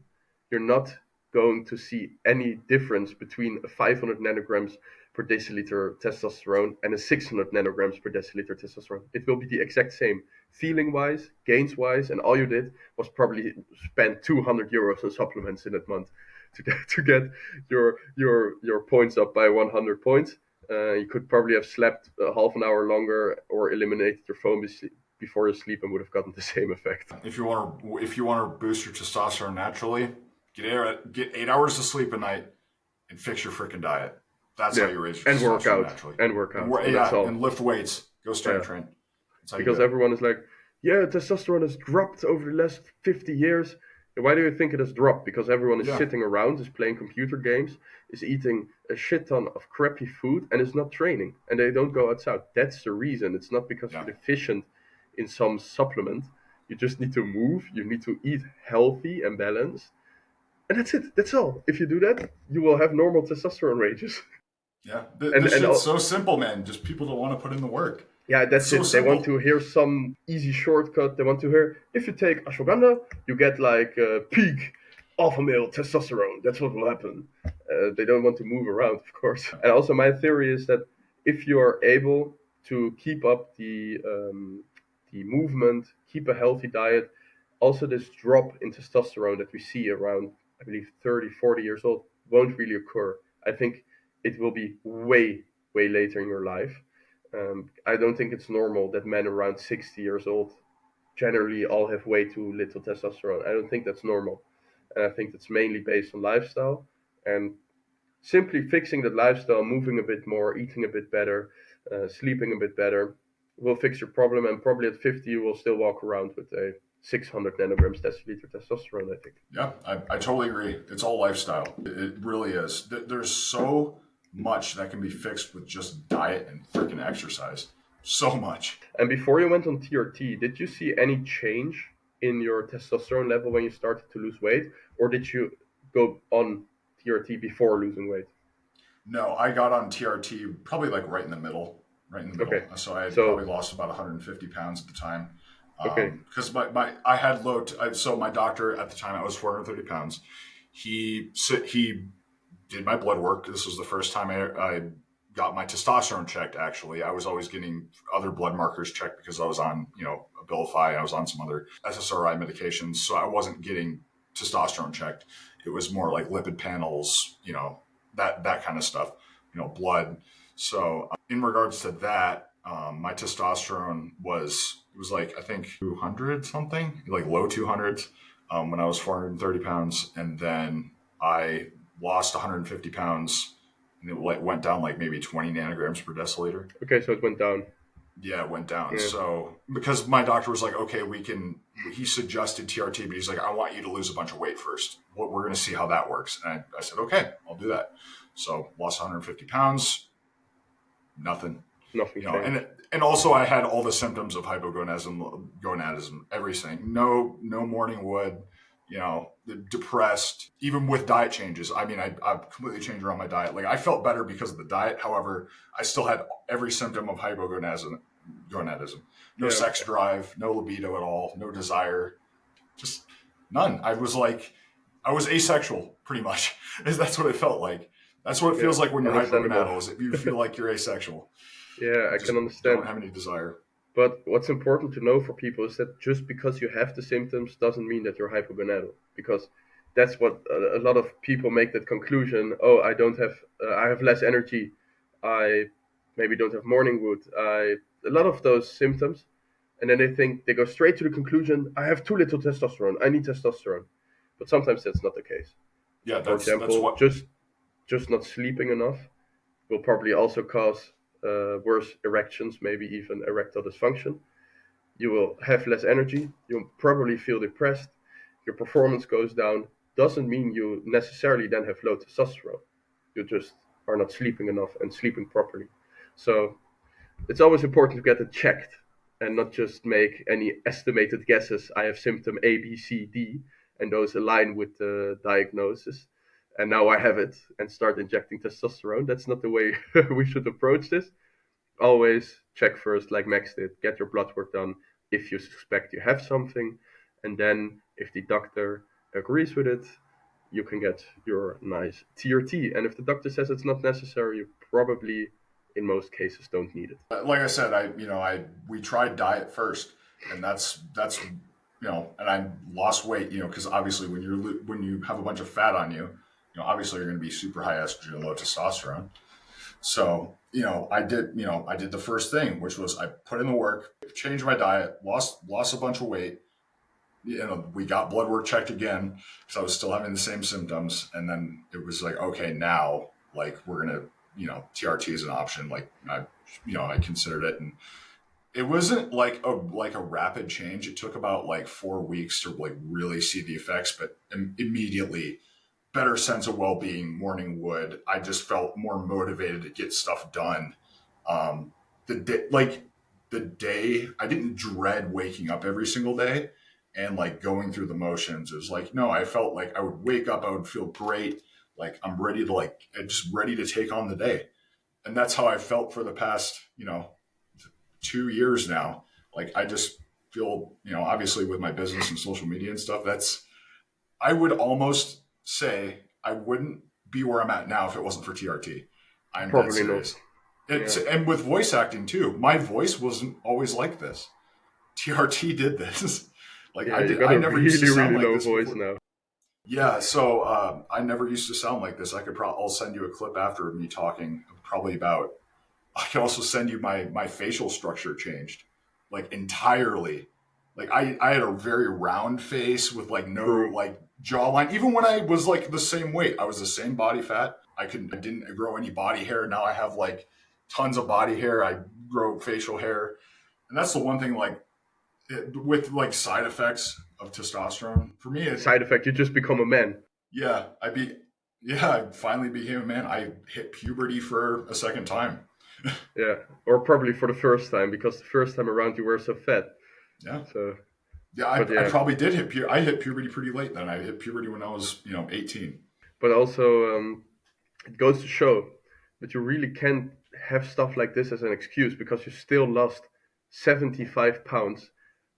you're not going to see any difference between a 500 nanograms per deciliter testosterone and a 600 nanograms per deciliter testosterone. It will be the exact same, feeling wise, gains wise, and all you did was probably spend 200 euros on supplements in that month to get your points up by 100 points. You could probably have slept a half an hour longer or eliminated your phone before you sleep and would have gotten the same effect. if you want to boost your testosterone naturally, get 8 hours of sleep a night and fix your freaking diet. That's how Yeah, you raise your and work testosterone out, naturally. and work And out, and that's and all. lift weights. Go Yeah, strength train. That's how you because do it. everyone is like, yeah, testosterone has dropped over the last 50 years. And why do you think it has dropped? Because everyone is Yeah, sitting around, is playing computer games, is eating a shit ton of crappy food, and is not training, and they don't go outside. That's the reason. It's not because yeah, you're deficient in some supplement. You just need to move. You need to eat healthy and balanced, and that's it. That's all. If you do that, you will have normal testosterone ranges. yeah. And This and shit's all, so simple, man. Just people don't want to put in the work. yeah, It's that's so it. They want simple. to hear some easy shortcut. They want to hear if you take ashwagandha, you get like peak alpha male testosterone. That's what will happen. They don't want to move around, of course. And also, my theory is that if you are able to keep up the movement, keep a healthy diet, also this drop in testosterone that we see around, I believe, 30, 40 years old won't really occur. I think it will be way, way later in your life. I don't think it's normal that men around 60 years old generally all have way too little testosterone. I don't think that's normal. And I think that's mainly based on lifestyle. And simply fixing that lifestyle, moving a bit more, eating a bit better, sleeping a bit better, will fix your problem. And probably at 50, you will still walk around with a 600 nanograms deciliter testosterone, I think. Yeah, I totally agree. It's all lifestyle. It really is. There's so much that can be fixed with just diet and freaking exercise. So much. And before you went on TRT, did you see any change in your testosterone level when you started to lose weight, or did you go on TRT before losing weight? No, I got on TRT probably like right in the middle, right in the middle. Okay, So I had probably so lost about 150 pounds at the time. okay, Because my I had so my doctor at the time, I was 430 pounds. He did my blood work. This was the first time I got my testosterone checked. Actually, I was always getting other blood markers checked because I was on Abilify. I was on some other SSRI medications, so I wasn't getting testosterone checked. It was more like lipid panels, that kind of stuff, blood. So in regards to that, my testosterone was like I think 200 something, like low 200s, when I was 430 pounds, and then I lost 150 pounds, and it like went down like maybe 20 nanograms per deciliter. okay, so it went down. Yeah, it went down. Yeah, So because my doctor was like, okay, we can. He suggested TRT, but he's like, I want you to lose a bunch of weight first. We're going to see how that works. And I said, okay, I'll do that. So lost 150 pounds, nothing, nothing changed. and also I had all the symptoms of gonadism, everything. No morning wood, depressed, even with diet changes. I mean, I completely changed around my diet. Like I felt better because of the diet. However, I still had every symptom of gonadism. No Yeah, sex drive, no libido at all, no desire, just none. I was asexual pretty much. That's what it felt like. That's what it yeah, feels like when you're understandable. hypogonadal. Is if you feel like you're asexual, Yeah, you I can just don't understand. have any desire. But what's important to know for people is that just because you have the symptoms doesn't mean that you're hypogonadal. Because That's what a lot of people make that conclusion. Oh, I have less energy. I maybe don't have morning wood. A lot of those symptoms, and then they go straight to the conclusion. I have too little testosterone. I need testosterone, but sometimes that's not the case. Yeah, For that's example, what. just not sleeping enough will probably also cause worse erections, maybe even erectile dysfunction. You will have less energy. You'll probably feel depressed. Your performance goes down. Doesn't mean you necessarily then have low testosterone. You just are not sleeping enough and sleeping properly. So it's always important to get it checked and not just make any estimated guesses. I have symptom A, B, C, D, and those align with the diagnosis. And now I have it and start injecting testosterone. That's not the way we should approach this. Always check first, like Max did. Get your blood work done if you suspect you have something. And then, if the doctor agrees with it, you can get your nice TRT. And if the doctor says it's not necessary, you probably, in most cases, don't need it. Like I said, I we tried diet first, and that's and I lost weight, because obviously when you have a bunch of fat on you, obviously you're going to be super high estrogen, low testosterone. So, I did the first thing, which was I put in the work, changed my diet, lost a bunch of weight. We got blood work checked again because I was still having the same symptoms, and then it was like, okay, now like we're gonna, TRT is an option. Like I considered it, and it wasn't like a rapid change. It took about like 4 weeks to like really see the effects, but immediately better sense of well-being, morning wood. I just felt more motivated to get stuff done. Um, the day I didn't dread waking up every single day and like going through the motions. It was like, no, I felt like I would wake up, I would feel great. Like I'm ready to I'm just ready to take on the day. And that's how I felt for the past, 2 years now. Like I just feel, obviously with my business and social media and stuff, I would almost say I wouldn't be where I'm at now if it wasn't for TRT. I'm dead Probably not. serious. Yeah. And with voice acting too, my voice wasn't always like this. TRT did this. Like Yeah, you got I a never used to really, sound really like low this voice before. now. Yeah, so I never used to sound like this. I'll send you a clip after of me talking, probably about. I can also send you my facial structure changed, like entirely. Like I had a very round face with like no True. like jawline. Even when I was like the same weight, I was the same body fat. I didn't grow any body hair. Now I have like tons of body hair. I grow facial hair, and that's the one thing like with like side effects of testosterone for me. Side effect, you just become a man. Yeah, I finally became a man. I hit puberty for a second time. Yeah. Or probably for the first time, because the first time around you were so fat. Yeah. So, Yeah, but I yeah. probably did hit I hit puberty pretty late then. I hit puberty when I was, 18. But also, it goes to show that you really can't have stuff like this as an excuse because you still lost 75 pounds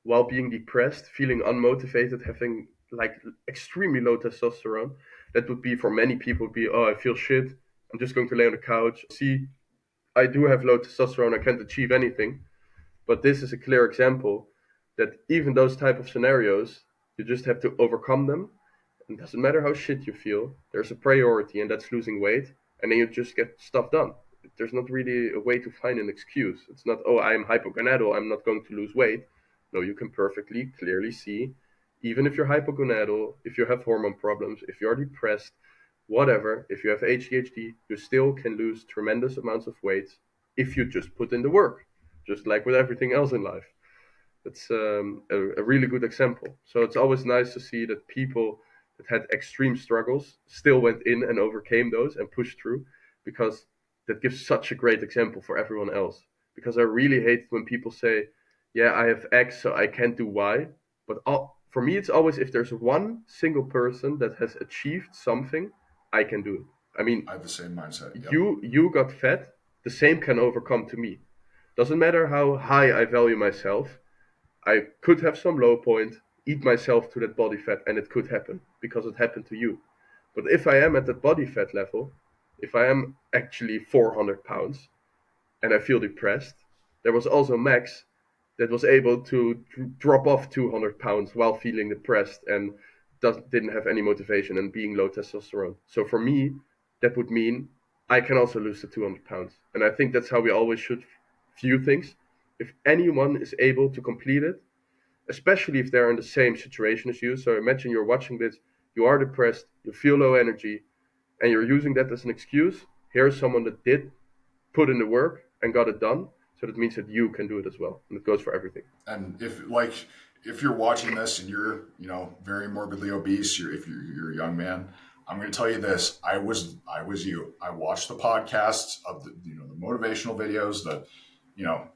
while being depressed, feeling unmotivated, having like extremely low testosterone. That would be for many people be, oh, I feel shit. I'm just going to lay on the couch. See, I do have low testosterone. I can't achieve anything. But this is a clear example that even those type of scenarios, you just have to overcome them. It doesn't matter how shit you feel. There's a priority, and that's losing weight, and then you just get stuff done. There's not really a way to find an excuse. It's not, oh, I'm hypogonadal, I'm not going to lose weight. No, you can perfectly clearly see, even if you're hypogonadal, if you have hormone problems, if you're depressed, whatever, if you have ADHD, you still can lose tremendous amounts of weight if you just put in the work, just like with everything else in life. That's a really good example. So it's always nice to see that people that had extreme struggles still went in and overcame those and pushed through, because that gives such a great example for everyone else. Because I really hate when people say, yeah, I have X, so I can't do Y. But for me, it's always if there's one single person that has achieved something, I can do it. I mean, I have the same mindset. Yep. you got fat, the same can overcome to me. Doesn't matter how high I value myself, I could have some low point, eat myself to that body fat, and it could happen because it happened to you. But if I am at that body fat level, if I am actually 400 pounds and I feel depressed, there was also Max that was able to drop off 200 pounds while feeling depressed and didn't have any motivation and being low testosterone. So for me, that would mean I can also lose the 200 pounds. And I think that's how we always should view things. If anyone is able to complete it, especially if they're in the same situation as you. So imagine you're watching this, you are depressed, you feel low energy, and you're using that as an excuse. Here's someone that did put in the work and got it done. So that means that you can do it as well. And it goes for everything. And if you're watching this and you're very morbidly obese, you're a young man, I'm going to tell you this: I was you. I watched the podcasts of the motivational videos, the you know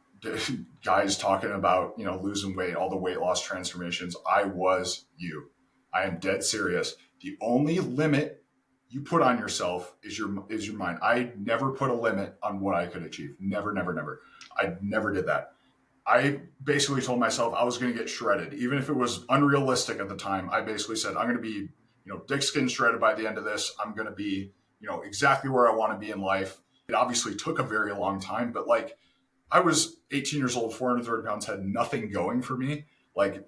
guys talking about losing weight, all the weight loss transformations. I was you. I am dead serious. The only limit you put on yourself is your mind. I never put a limit on what I could achieve. Never, never, never. I never did that. I basically told myself I was going to get shredded, even if it was unrealistic at the time. I basically said I'm going to be, thick skin shredded by the end of this. I'm going to be, exactly where I want to be in life. It obviously took a very long time, but like I was 18 years old, 430 pounds, had nothing going for me. Like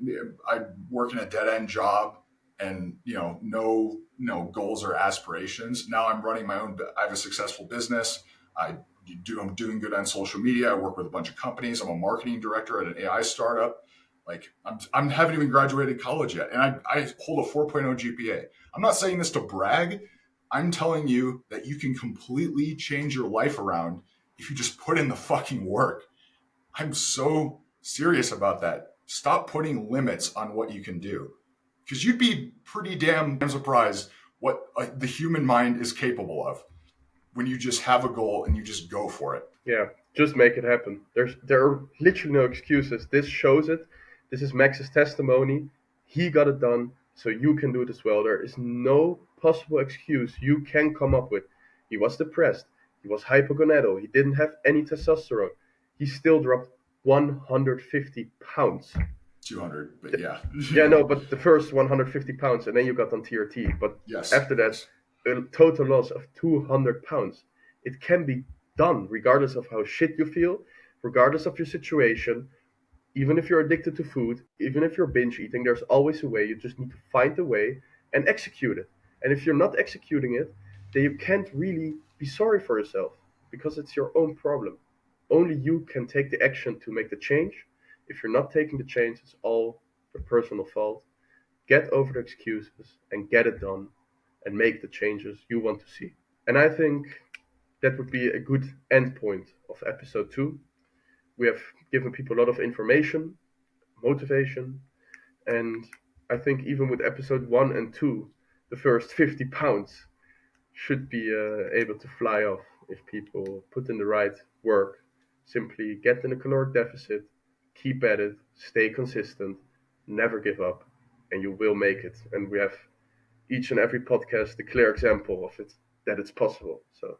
I work in a dead end job and, no goals or aspirations. Now I'm running my own, I have a successful business. I'm doing good on social media. I work with a bunch of companies. I'm a marketing director at an AI startup. Like I'm haven't even graduated college yet. And I hold a 4.0 GPA. I'm not saying this to brag. I'm telling you that you can completely change your life around if you just put in the fucking work. I'm so serious about that. Stop putting limits on what you can do because you'd be pretty damn surprised what the human mind is capable of when you just have a goal and you just go for it. Yeah, just make it happen. There are literally no excuses. This shows it. This is Max's testimony. He got it done, so you can do it as well. There is no possible excuse you can come up with. He was depressed. He was hypogonadal. He didn't have any testosterone. He still dropped 150 pounds. 200, but yeah. Yeah, no, but the first 150 pounds, and then you got on TRT. But Yes, after that, yes. a total loss of 200 pounds. It can be done regardless of how shit you feel, regardless of your situation. Even if you're addicted to food, even if you're binge eating, there's always a way. You just need to find the way and execute it. And if you're not executing it, then you can't really be sorry for yourself because it's your own problem. Only you can take the action to make the change. If you're not taking the change, it's all your personal fault. Get over the excuses and get it done and make the changes you want to see. And I think that would be a good end point of episode 2. We have given people a lot of information, motivation, and I think even with episode 1 and 2, the first 50 pounds should be able to fly off if people put in the right work. Simply get in a caloric deficit, keep at it, stay consistent, never give up, and you will make it. And we have each and every podcast a clear example of it that it's possible. So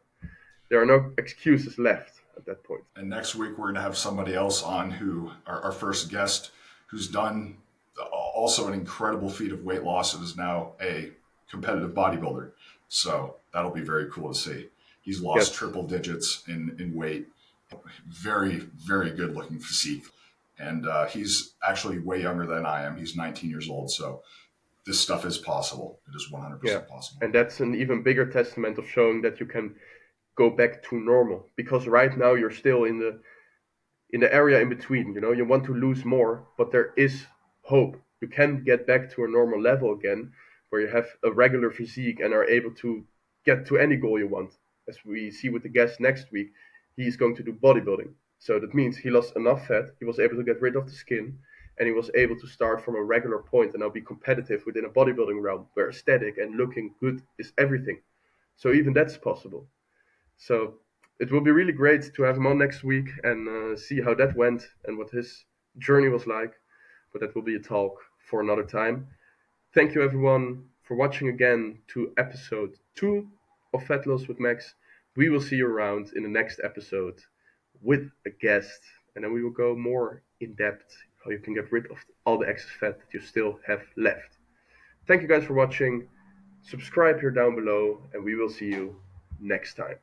there are no excuses left at that point. And next week we're going to have somebody else on who our first guest who's done also an incredible feat of weight loss and is now a competitive bodybuilder. So that'll be very cool to see. He's lost Yes. triple digits in weight. Very, very good looking physique. And he's actually way younger than I am. He's 19 years old. So this stuff is possible. It is Yeah. 100% possible. And that's an even bigger testament of showing that you can go back to normal. Because right now you're still in the area in between. You want to lose more, but there is hope. You can get back to a normal level again, where you have a regular physique and are able to get to any goal you want. As we see with the guest next week, he's going to do bodybuilding. So that means he lost enough fat, he was able to get rid of the skin, and he was able to start from a regular point and now be competitive within a bodybuilding realm where aesthetic and looking good is everything. So even that's possible. So it will be really great to have him on next week and see how that went and what his journey was like. But that will be a talk for another time. Thank you, everyone, for watching again to episode 2 of Fat Loss with Max. We will see you around in the next episode with a guest, and then we will go more in depth how you can get rid of all the excess fat that you still have left. Thank you guys for watching. Subscribe here down below, and we will see you next time.